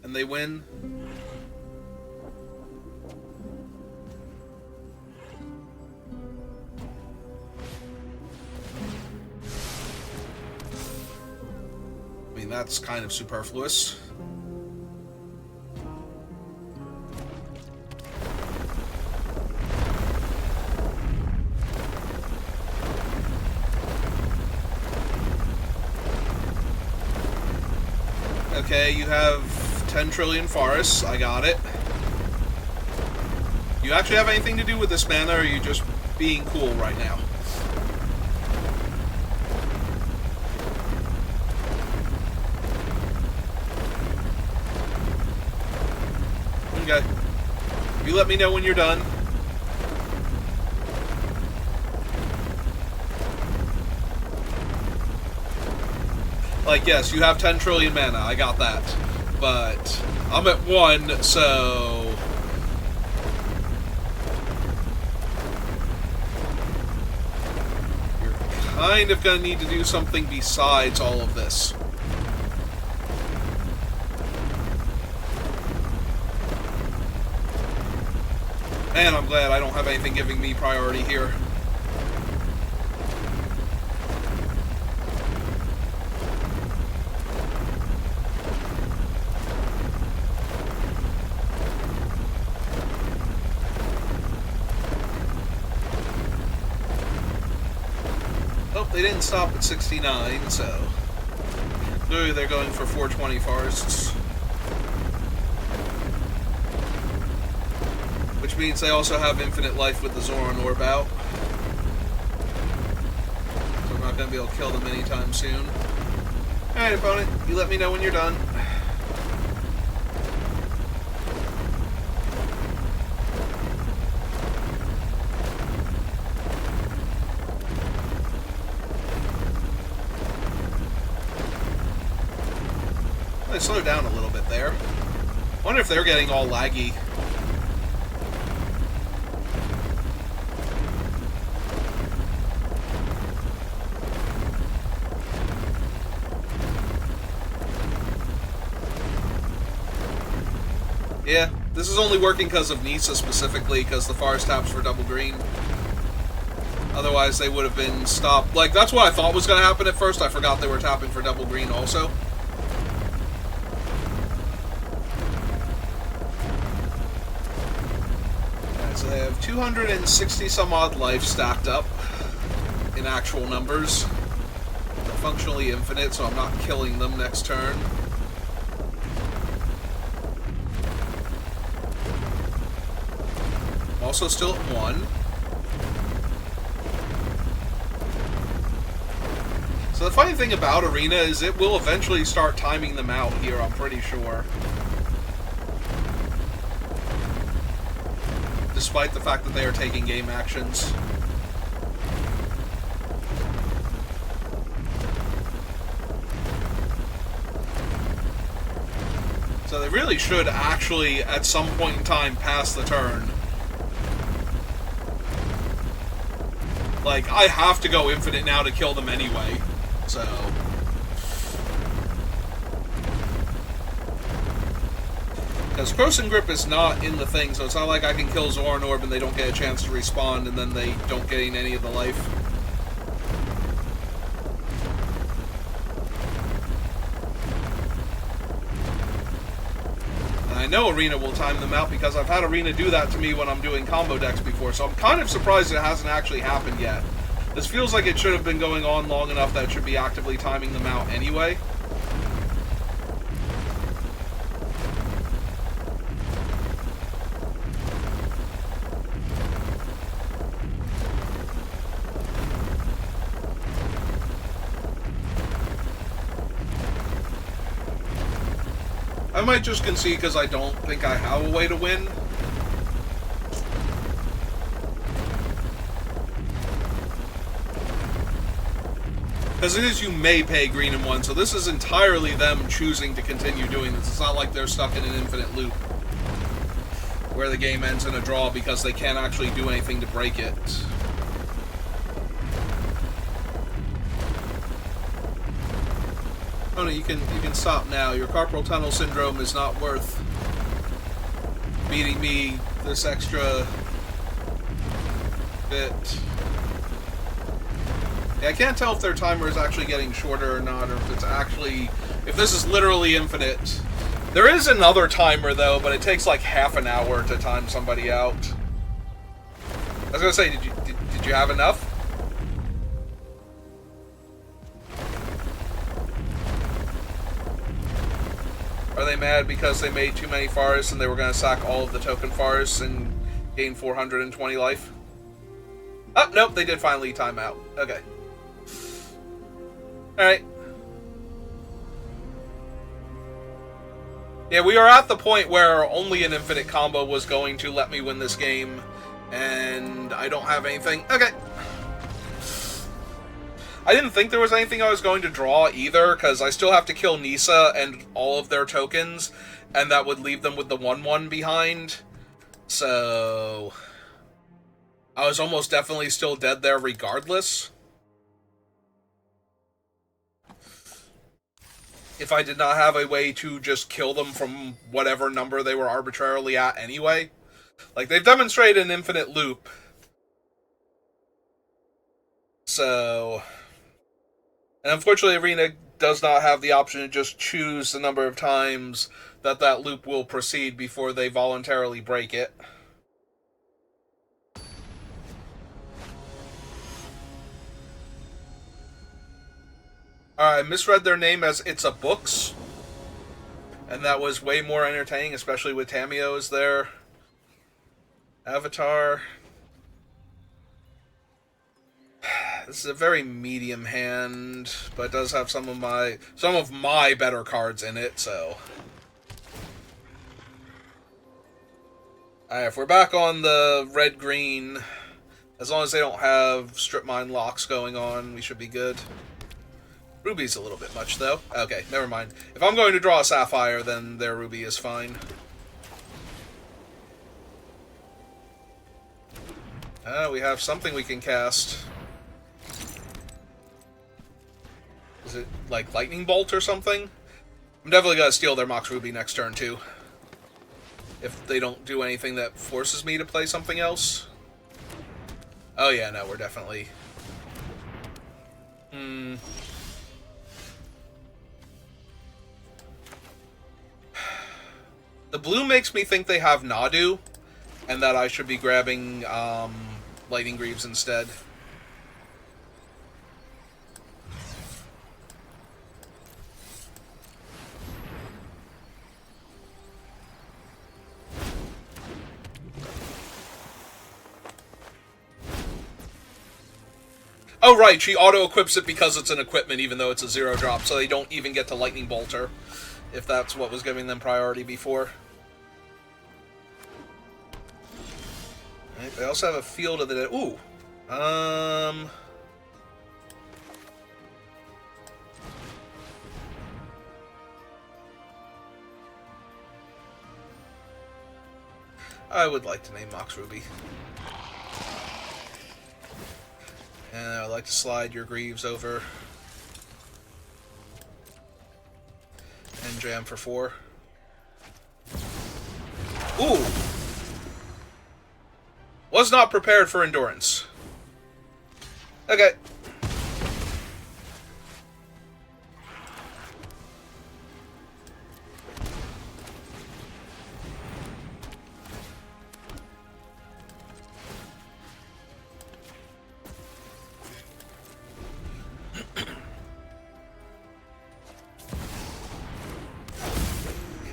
And they win. I mean, that's kind of superfluous. Okay, you have 10 trillion forests. I got it. Do you actually have anything to do with this mana, or are you just being cool right now? Okay. You let me know when you're done. Like, yes, you have 10 trillion mana, I got that. But I'm at 1, so... you're kind of gonna need to do something besides all of this. Man, I'm glad I don't have anything giving me priority here. Oh, they didn't stop at 69, so... clearly they're going for 420 forests. Which means they also have infinite life with the Zoran Orb out. So I'm not going to be able to kill them anytime soon. Alright, opponent, you let me know when you're done. They slowed down a little bit there. Wonder if they're getting all laggy. Yeah, this is only working because of Nisa specifically, because the forest taps for double green. Otherwise, they would have been stopped. Like, that's what I thought was going to happen at first. I forgot they were tapping for double green also. Alright, so they have 260 some odd life stacked up in actual numbers. They're functionally infinite, so I'm not killing them next turn. Also still at 1. So the funny thing about Arena is it will eventually start timing them out here, I'm pretty sure. Despite the fact that they are taking game actions. So they really should actually, at some point in time, pass the turn. Like, I have to go infinite now to kill them anyway, so... Because Krosan Grip is not in the thing, so it's not like I can kill Zoran Orb and they don't get a chance to respawn, and then they don't gain any of the life. I know Arena will time them out because I've had Arena do that to me when I'm doing combo decks before, so I'm kind of surprised it hasn't actually happened yet. This feels like it should have been going on long enough that it should be actively timing them out anyway. I might just concede because I don't think I have a way to win. Because it is you may pay green and 1, so this is entirely them choosing to continue doing this. It's not like they're stuck in an infinite loop where the game ends in a draw because they can't actually do anything to break it. Oh no, you can stop now. Your carpal tunnel syndrome is not worth beating me this extra bit. Yeah, I can't tell if their timer is actually getting shorter or not, or if it's actually... if this is literally infinite. There is another timer, though, but it takes like half an hour to time somebody out. I was gonna say, did you have enough? Are they mad because they made too many forests and they were going to sack all of the token forests and gain 420 life? Oh, nope, they did finally time out. Okay. Alright. Yeah, we are at the point where only an infinite combo was going to let me win this game, and I don't have anything. Okay. I didn't think there was anything I was going to draw either, because I still have to kill Nisa and all of their tokens, and that would leave them with the 1/1 behind. So I was almost definitely still dead there regardless. If I did not have a way to just kill them from whatever number they were arbitrarily at anyway. Like, they've demonstrated an infinite loop. So... and unfortunately, Arena does not have the option to just choose the number of times that that loop will proceed before they voluntarily break it. I misread their name as It's a Books, and that was way more entertaining, especially with Tamiyo as their Avatar. This is a very medium hand, but it does have some of my better cards in it, so. Alright, if we're back on the red-green, as long as they don't have strip mine locks going on, we should be good. Ruby's a little bit much, though. Okay, never mind. If I'm going to draw a Sapphire, then their Ruby is fine. We have something we can cast. Is it, like, Lightning Bolt or something? I'm definitely gonna steal their Mox Ruby next turn, too. If they don't do anything that forces me to play something else. Oh yeah, no, we're definitely... The blue makes me think they have Nadu, and that I should be grabbing Lightning Greaves instead. Oh right, she auto-equips it because it's an equipment even though it's a 0-drop, so they don't even get to Lightning Bolt her, if that's what was giving them priority before. Right, they also have a Field of the Dead. Ooh! I would like to name Mox Ruby. And I'd like to slide your Greaves over. And jam for 4. Ooh! Was not prepared for Endurance. Okay.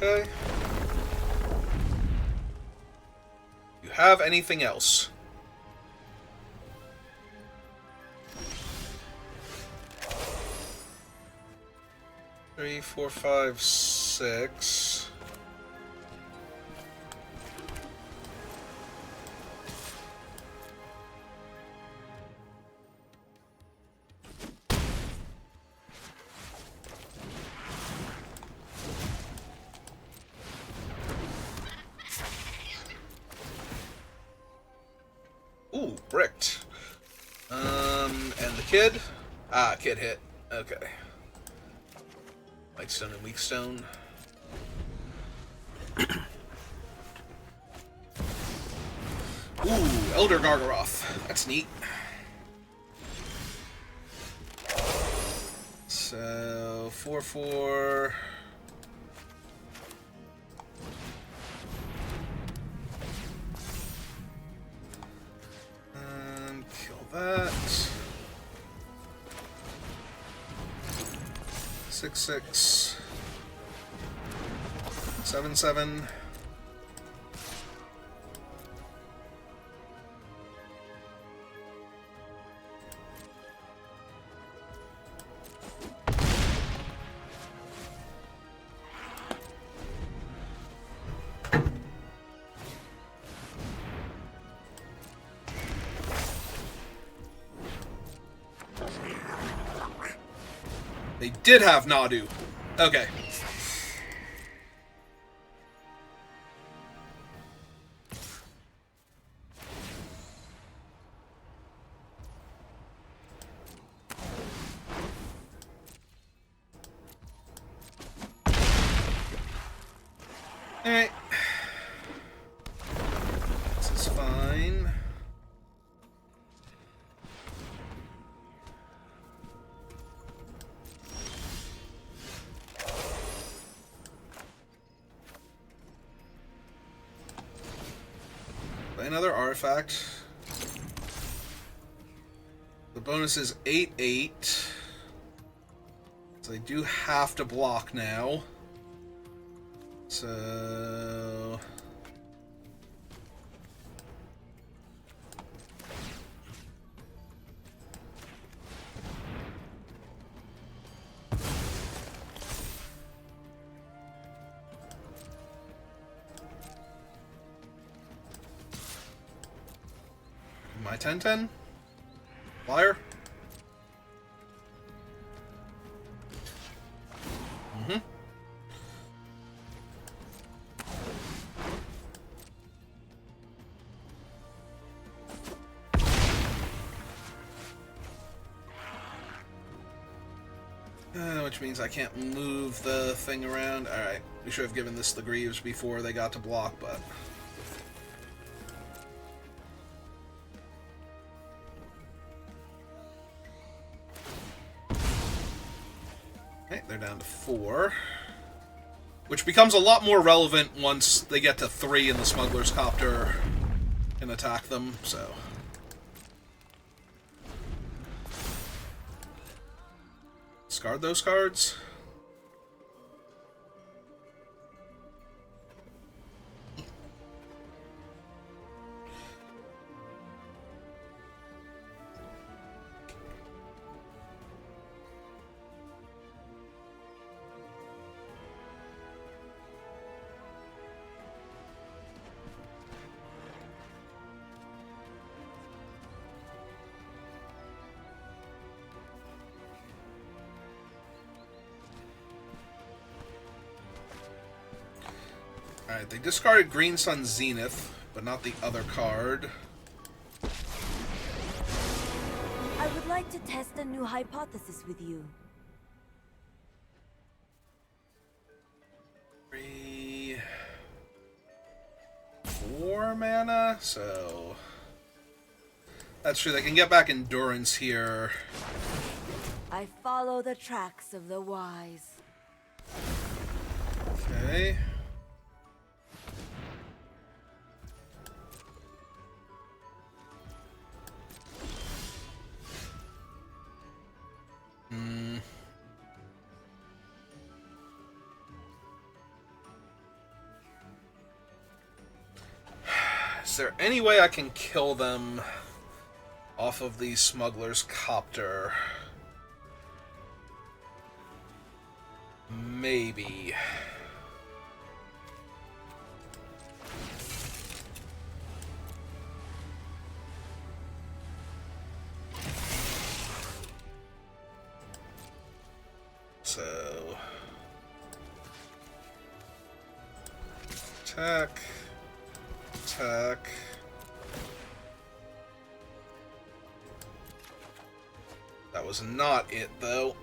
Okay. You have anything else? Three, four, five, six. Ooh, bricked. And the kid? Ah, kid hit. Okay. White stone and weak stone. Ooh, Elder Gargaroth. That's neat. So, 4/4. Kill that. 6/6. 7/7. They did have Nadu. Okay. Alright. This is fine. Another artifact. The bonus is 8/8. So they do have to block now. So My 10-10? Flyer? Mm-hmm. Which means I can't move the thing around. Alright, we should have given this the Greaves before they got to block, but... Okay, they're down to 4. Which becomes a lot more relevant once they get to 3 and the Smuggler's Copter can attack them, so... Discard those cards. Alright, they discarded Green Sun Zenith, but not the other card. I would like to test a new hypothesis with you. 3... 4 mana, so... That's true, they can get back Endurance here. I follow the tracks of the wise. Okay. Is there any way I can kill them off of the Smuggler's Copter? Maybe. So... Attack. Attack. That was not it, though.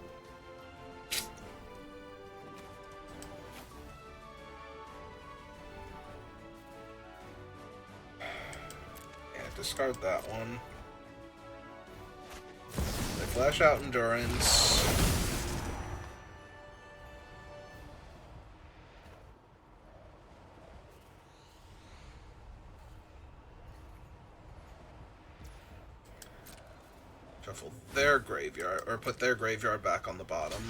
Yeah, discard that one. They flash out Endurance. Shuffle their graveyard, or put their graveyard back on the bottom.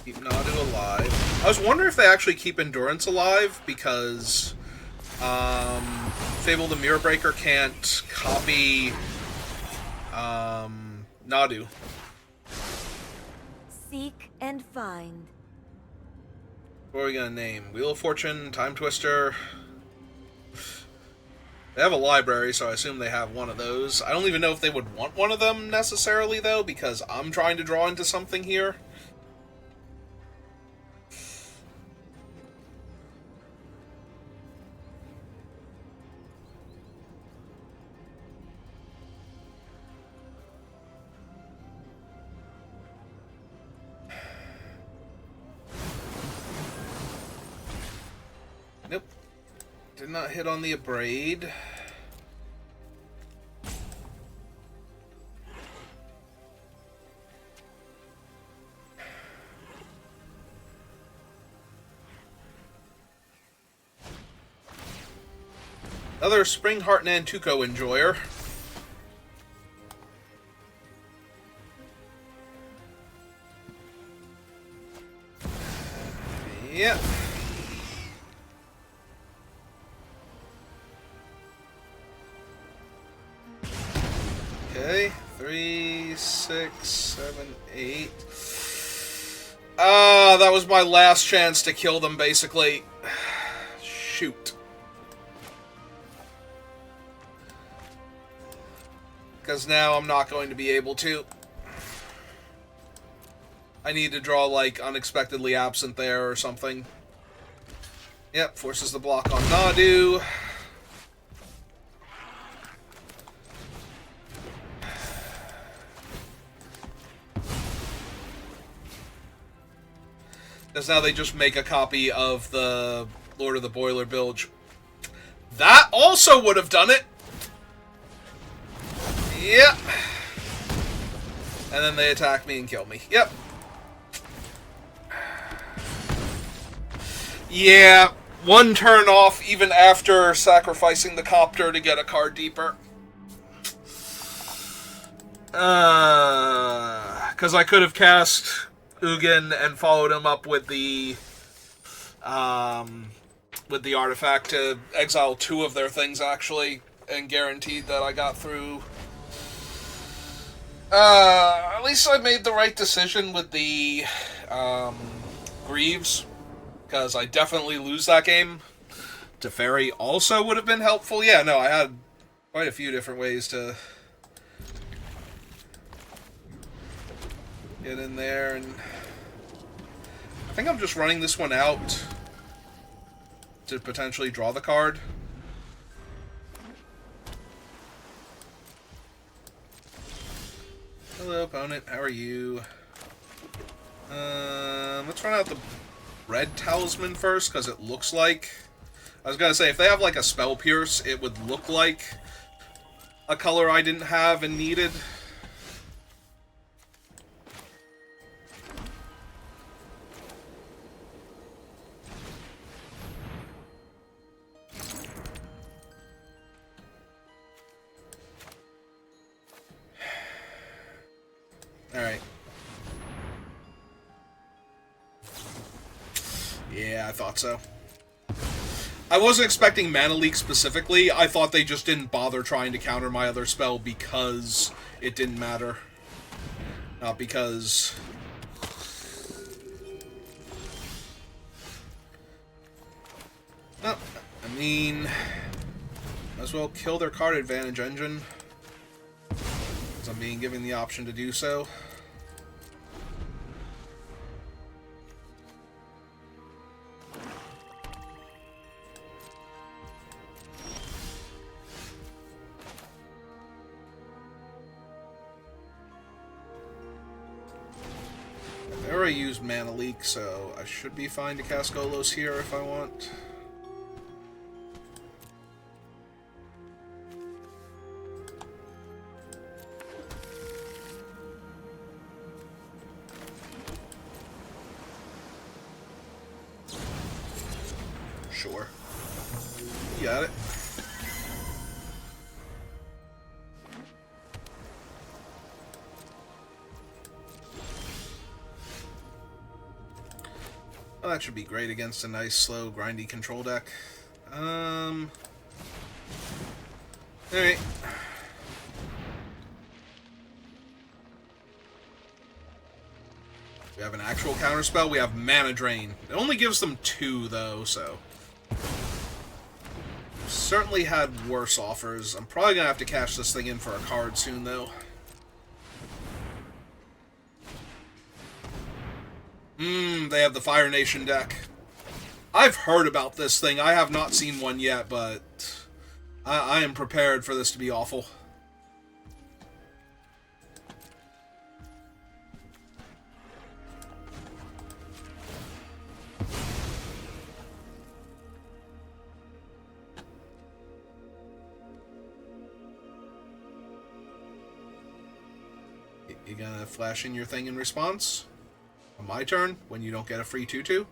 Keep Nadu alive. I was wondering if they actually keep Endurance alive, because Fable the Mirror Breaker can't copy Nadu. Seek and find. What are we gonna name? Wheel of Fortune, Time Twister. They have a library, so I assume they have one of those. I don't even know if they would want one of them necessarily, though, because I'm trying to draw into something here. Nope. Did not hit on the Abrade. Another Springheart Nantuko enjoyer. Yep. Okay, 3, 6, 7, 8. That was my last chance to kill them, basically. Shoot. Because now I'm not going to be able to. I need to draw, like, unexpectedly absent there or something. Yep, forces the block on Nadu. Because now they just make a copy of the Lord of the Boiler Bilge. That also would have done it! Yep. And then they attack me and kill me. Yep. Yeah, one turn off even after sacrificing the copter to get a card deeper. Because I could have cast Ugin and followed him up with the artifact to exile 2 of their things, actually, and guaranteed that I got through. At least I made the right decision with the Greaves, because I definitely lose that game. Teferi also would have been helpful. Yeah, no, I had quite a few different ways to get in there, and I think I'm just running this one out to potentially draw the card. Hello, opponent. How are you? Let's run out the red talisman first, because it looks like... I was gonna say, if they have, like, a spell pierce, it would look like a color I didn't have and needed. Alright. Yeah, I thought so. I wasn't expecting Mana Leak specifically. I thought they just didn't bother trying to counter my other spell because it didn't matter. Not because... No, I mean... Might as well kill their card advantage engine. Because I'm being given the option to do so. I already used Mana Leak, so I should be fine to cast Golos here if I want. Sure. You got it. Well, that should be great against a nice, slow, grindy control deck. Alright. We have an actual counterspell. We have Mana Drain. It only gives them 2, though, so... Certainly had worse offers. I'm probably gonna have to cash this thing in for a card soon, though. They have the Fire Nation deck. I've heard about this thing. I have not seen one yet, but I am prepared for this to be awful. You gonna flash in your thing in response? On my turn, when you don't get a free 2/2?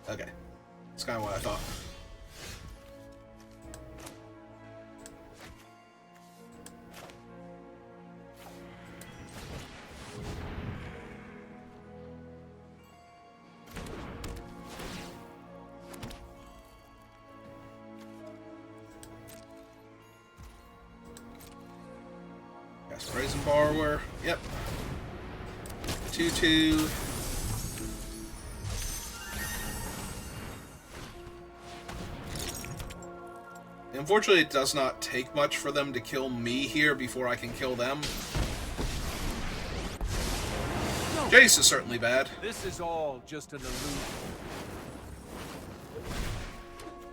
Okay. That's kind of what I thought. Cast Brazen Borrower. Yep. 2/2. Unfortunately, it does not take much for them to kill me here before I can kill them. Jace is certainly bad. This is all just an illusion.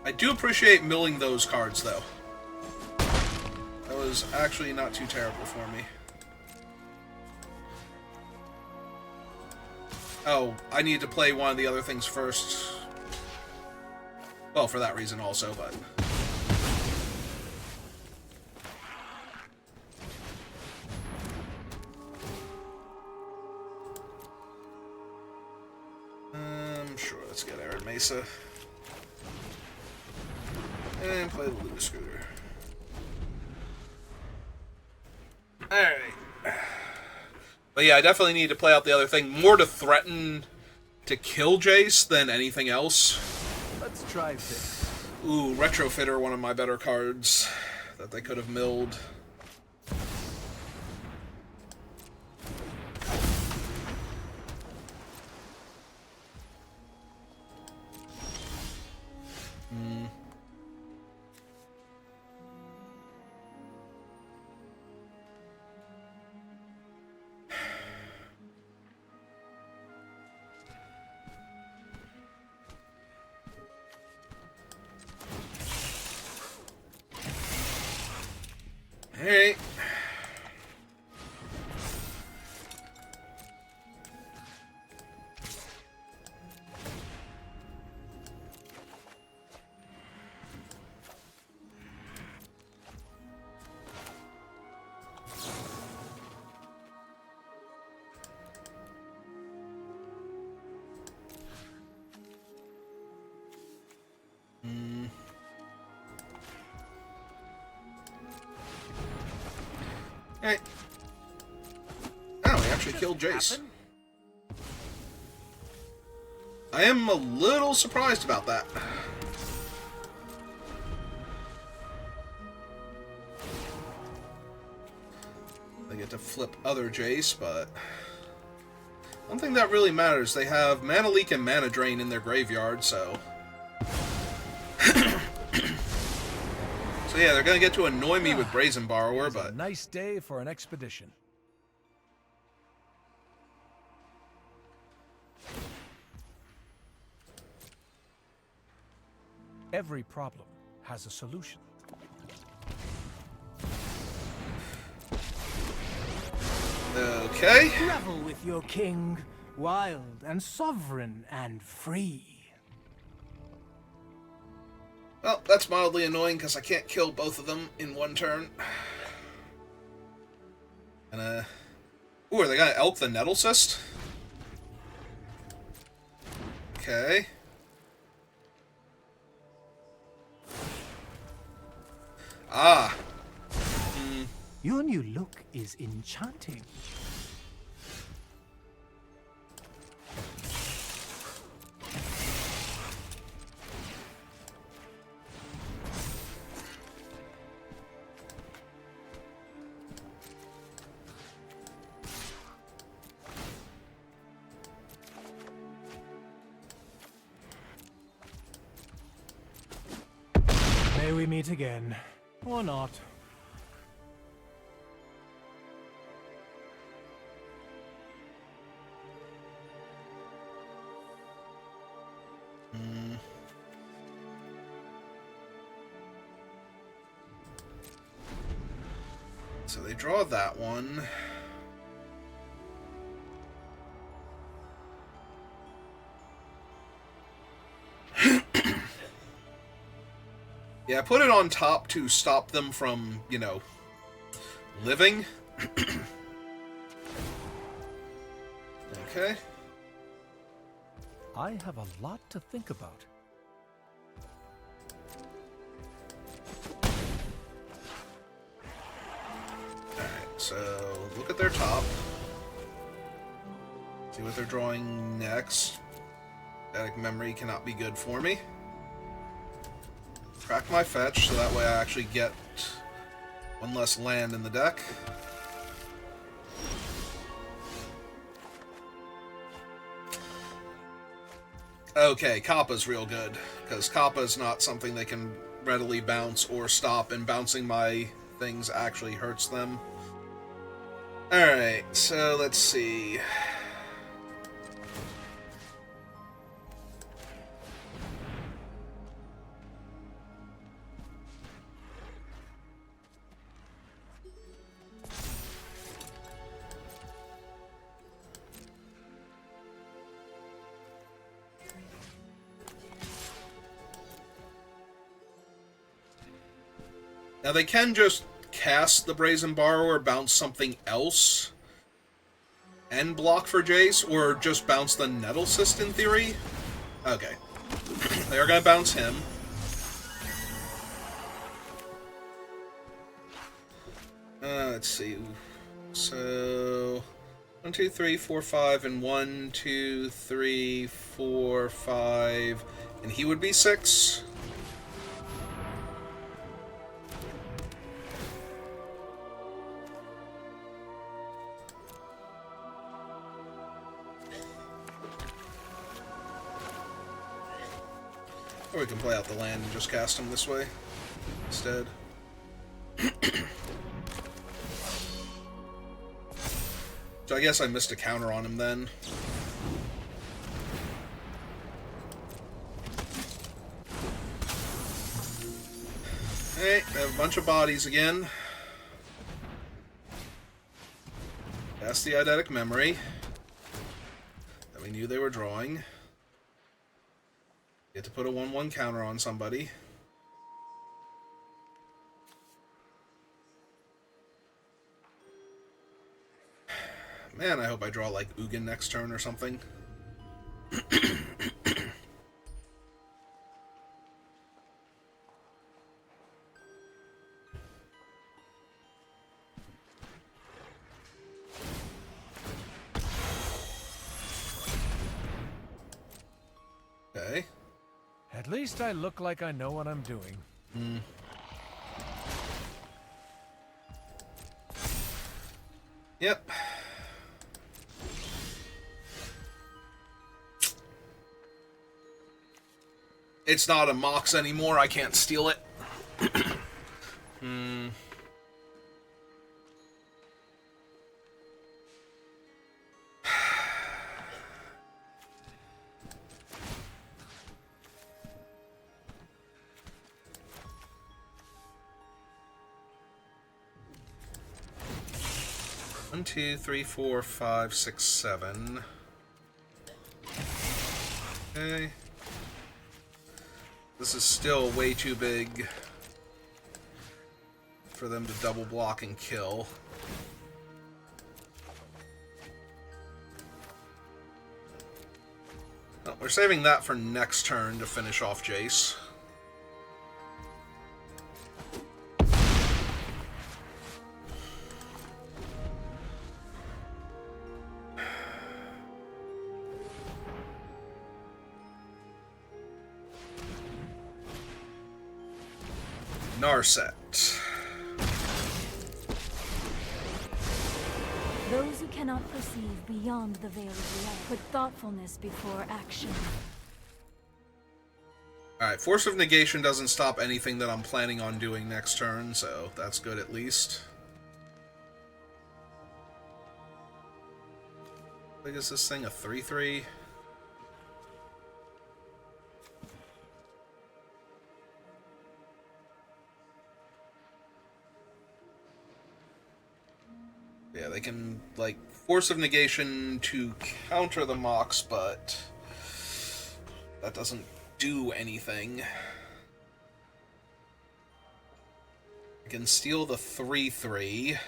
I do appreciate milling those cards, though. That was actually not too terrible for me. Oh, I need to play one of the other things first. Well, for that reason also, but... Sure, let's get Arid Mesa. And play the Luda Scooter. Alright. But yeah, I definitely need to play out the other thing. More to threaten to kill Jace than anything else. Let's try this. Ooh, Retrofitter, one of my better cards that they could have milled. Alright. Alright. Oh, we actually killed Jace. I am a little surprised about that. They get to flip other Jace, but... I don't think that really matters. They have Mana Leak and Mana Drain in their graveyard, so... So yeah, they're gonna get to annoy me with Brazen Borrower, but... A nice day for an expedition. Every problem has a solution. Okay. Revel with your king, wild and sovereign and free. Well, that's mildly annoying because I can't kill both of them in one turn. And, ooh, are they gonna Elk the Nettle Cyst? Okay. Ah. Your new look is enchanting. May we meet again, or not. So they draw that one. Yeah, I put it on top to stop them from, you know, living. Okay. I have a lot to think about. Alright, so look at their top. See what they're drawing next. Static Memory cannot be good for me. Crack my fetch, so that way I actually get one less land in the deck. Okay, Kappa's real good, because Kappa's not something they can readily bounce or stop, and bouncing my things actually hurts them. Alright, so let's see. Now they can just cast the Brazen Borrower, bounce something else, and block for Jace, or just bounce the Nettle Cyst in theory. Okay. They are going to bounce him. Let's see. So 1, 2, 3, 4, 5, and 1, 2, 3, 4, 5, and he would be 6. Or we can play out the land and just cast him this way instead. So I guess I missed a counter on him then. Hey, we have a bunch of bodies again. Cast the Eidetic Memory that we knew they were drawing. Get to put a 1/1 counter on somebody. Man, I hope I draw like Ugin next turn or something. Okay. At least I look like I know what I'm doing. Yep. It's not a Mox anymore. I can't steal it. Hmm. One, 2, 3, 4, 5, 6, 7. Okay. This is still way too big for them to double block and kill. Oh, we're saving that for next turn to finish off Jace. Narset. Those who cannot perceive beyond the veil of reality put thoughtfulness before action. Alright, Force of Negation doesn't stop anything that I'm planning on doing next turn, so that's good at least. How big is this thing? A 3/3? Yeah, they can, like, Force of Negation to counter the Mox, but that doesn't do anything. I can steal the 3/3.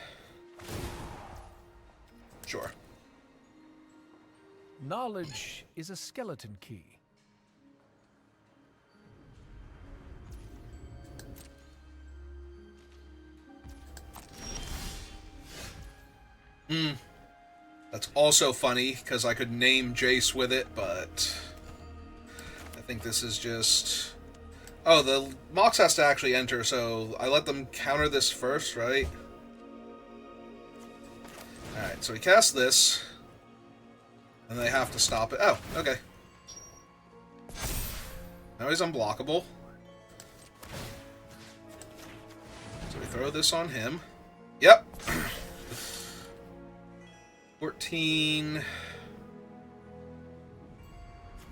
Sure. Knowledge is a skeleton key. That's also funny, because I could name Jace with it, but I think this is just... Oh, the Mox has to actually enter, so I let them counter this first, right? Alright, so we cast this, and they have to stop it. Oh, okay. Now he's unblockable. throw this on him. Yep. 14.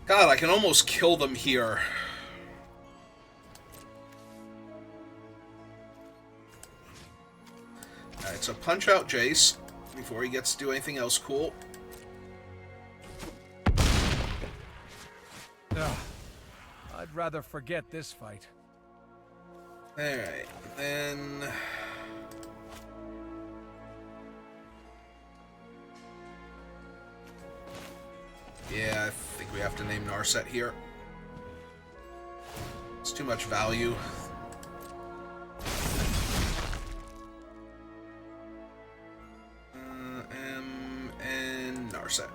God, I can almost kill them here. Alright, so punch out Jace before he gets to do anything else cool. Ugh. I'd rather forget this fight. Alright, then... Yeah, I think we have to name Narset here. It's too much value. M and Narset.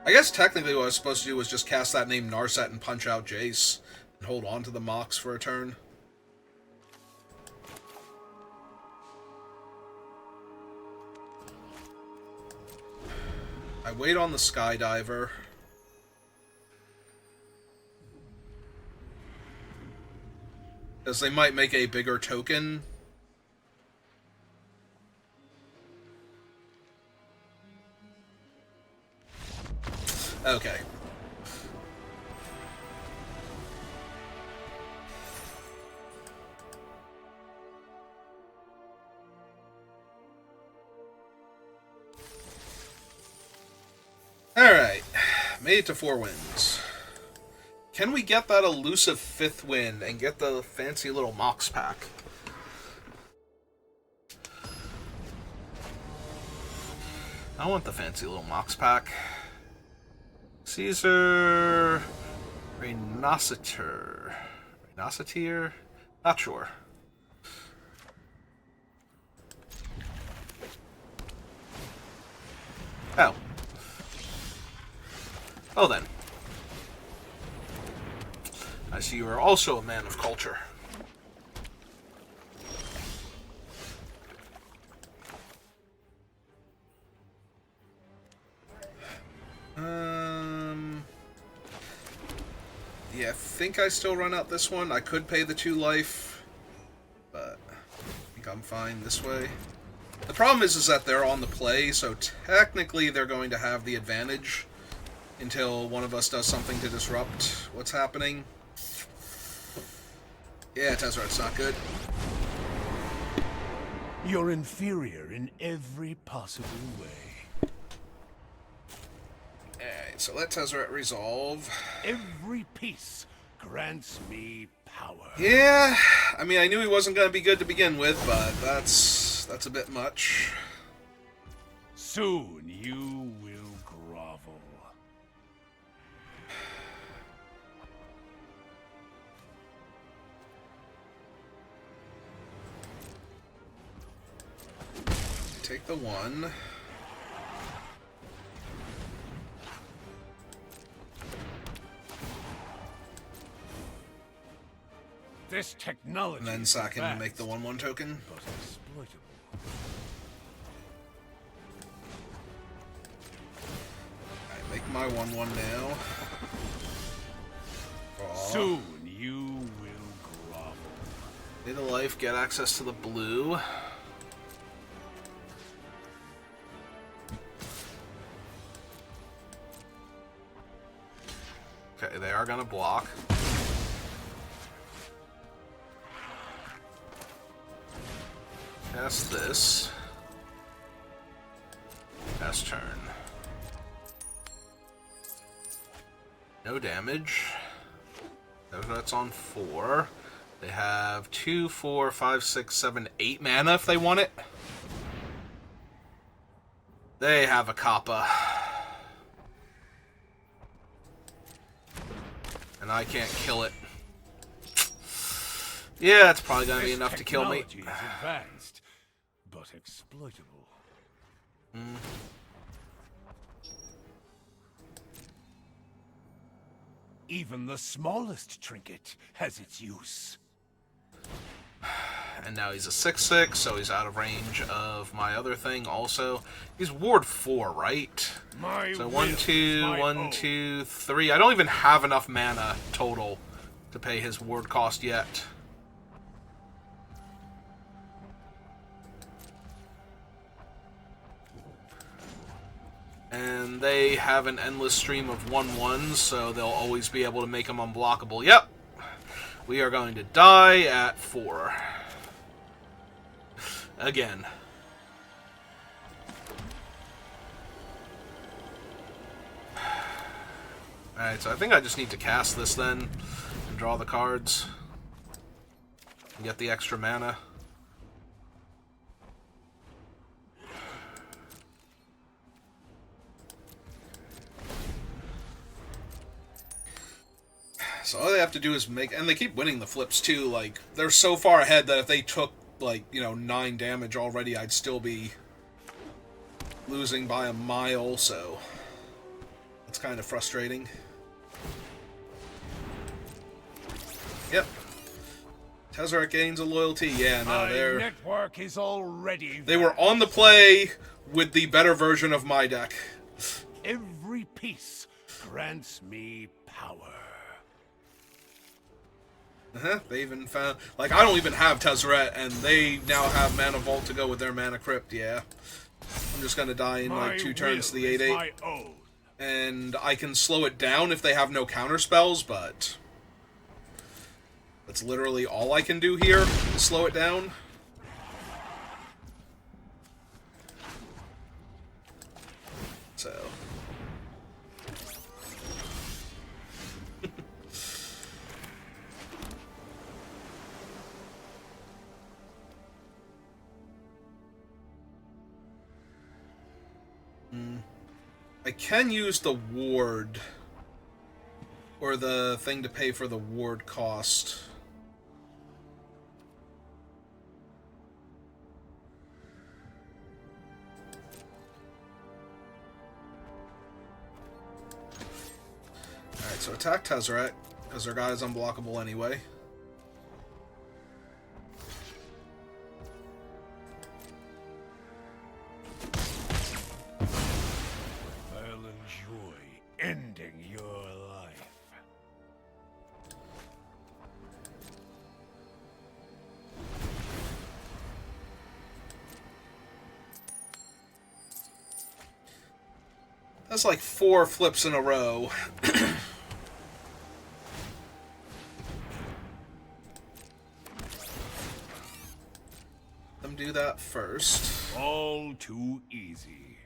I guess technically what I was supposed to do was just cast that name Narset and punch out Jace and hold on to the Mox for a turn. I wait on the Skydiver. Because they might make a bigger token. Okay. Alright. Made it to 4 wins. Can we get that elusive 5th win and get the fancy little Mox pack? I want the fancy little Mox pack. Caesar... Rhinoceter... Rhinoceter? Not sure. Oh. Oh then. I see you are also a man of culture. Yeah, I think I still run out this one. I could pay the 2 life, but I think I'm fine this way. The problem is that they're on the play, so technically they're going to have the advantage until one of us does something to disrupt what's happening. Yeah, Tezzeret's not good. You're inferior in every possible way. Alright, so let Tezzeret resolve. Every piece grants me power. Yeah, I mean, I knew he wasn't going to be good to begin with, but that's a bit much. Soon you will grovel. Take the 1. This technology And then is sack him to make advanced, the 1/1 token. but exploitable. Alright, make my 1/1 now. Aw. Soon you will grovel. Pay the life, get access to the blue. Okay, they are gonna block. Cast this. Pass turn. No damage. That's on 4. They have 2, 4, 5, 6, 7, 8 mana if they want it. They have a Kappa. And I can't kill it. Yeah, it's probably gonna be enough to kill me. Technology is advanced, but exploitable. Even the smallest trinket has its use. And now he's a 6/6, so he's out of range of my other thing also. He's Ward 4, right? My So will 1, is 2, my 1, own. 2, 3. I don't even have enough mana total to pay his ward cost yet. And they have an endless stream of 1/1s, so they'll always be able to make them unblockable. Yep. We are going to die at 4. Again. Alright, so I think I just need to cast this then, and draw the cards, and get the extra mana. So all they have to do is make, and they keep winning the flips too, like, they're so far ahead that if they took, like, 9 damage already, I'd still be losing by a mile, so it's kind of frustrating. Yep. Tezzeret gains a loyalty. Yeah, no, My network is already they were on the play with the better version of my deck. Every piece grants me power. They even found, like, I don't even have Tezzeret, and they now have Mana Vault to go with their Mana Crypt. Yeah, I'm just gonna die in like 2 turns to the 8/8, my own. and I can slow it down if they have no counter spells, but that's literally all I can do here, is slow it down. So I can use the ward, or the thing to pay for the ward cost. Alright, so attack Tezzeret, because their guy is unblockable anyway. I'll enjoy ending your life. That's like 4 flips in a row. Let them do that first. All too easy.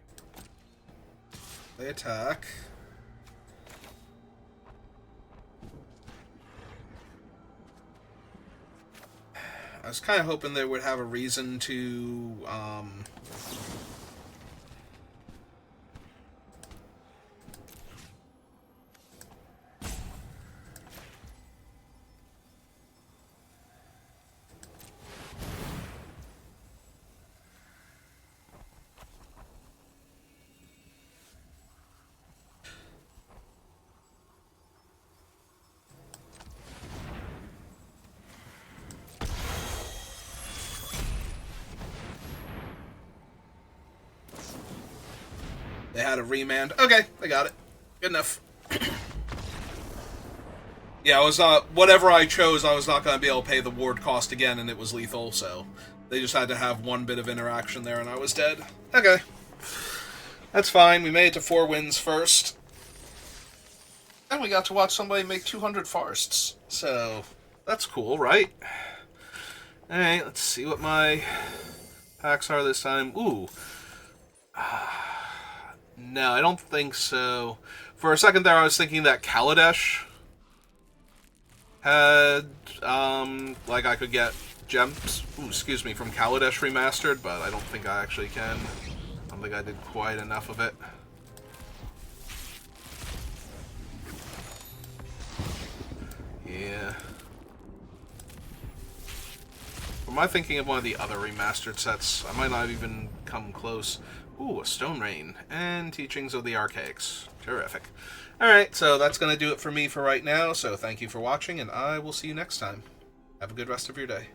They attack. I was kind of hoping they would have a reason to, they had a remand. Okay, they got it. Good enough. Yeah, I was not, whatever I chose, I was not going to be able to pay the ward cost again, and it was lethal, so they just had to have one bit of interaction there, and I was dead. Okay. That's fine. We made it to 4 wins first. And we got to watch somebody make 200 forests. So, that's cool, right? Alright, let's see what my packs are this time. Ooh. No, I don't think so. For a second there, I was thinking that Kaladesh had, like, I could get gems, from Kaladesh remastered, but I don't think I actually can. I don't think I did quite enough of it. Yeah. Am I thinking of one of the other remastered sets? I might not even come close. Ooh, a Stone Rain, and Teachings of the Archaics. Terrific. Alright, so that's going to do it for me for right now, so thank you for watching, and I will see you next time. Have a good rest of your day.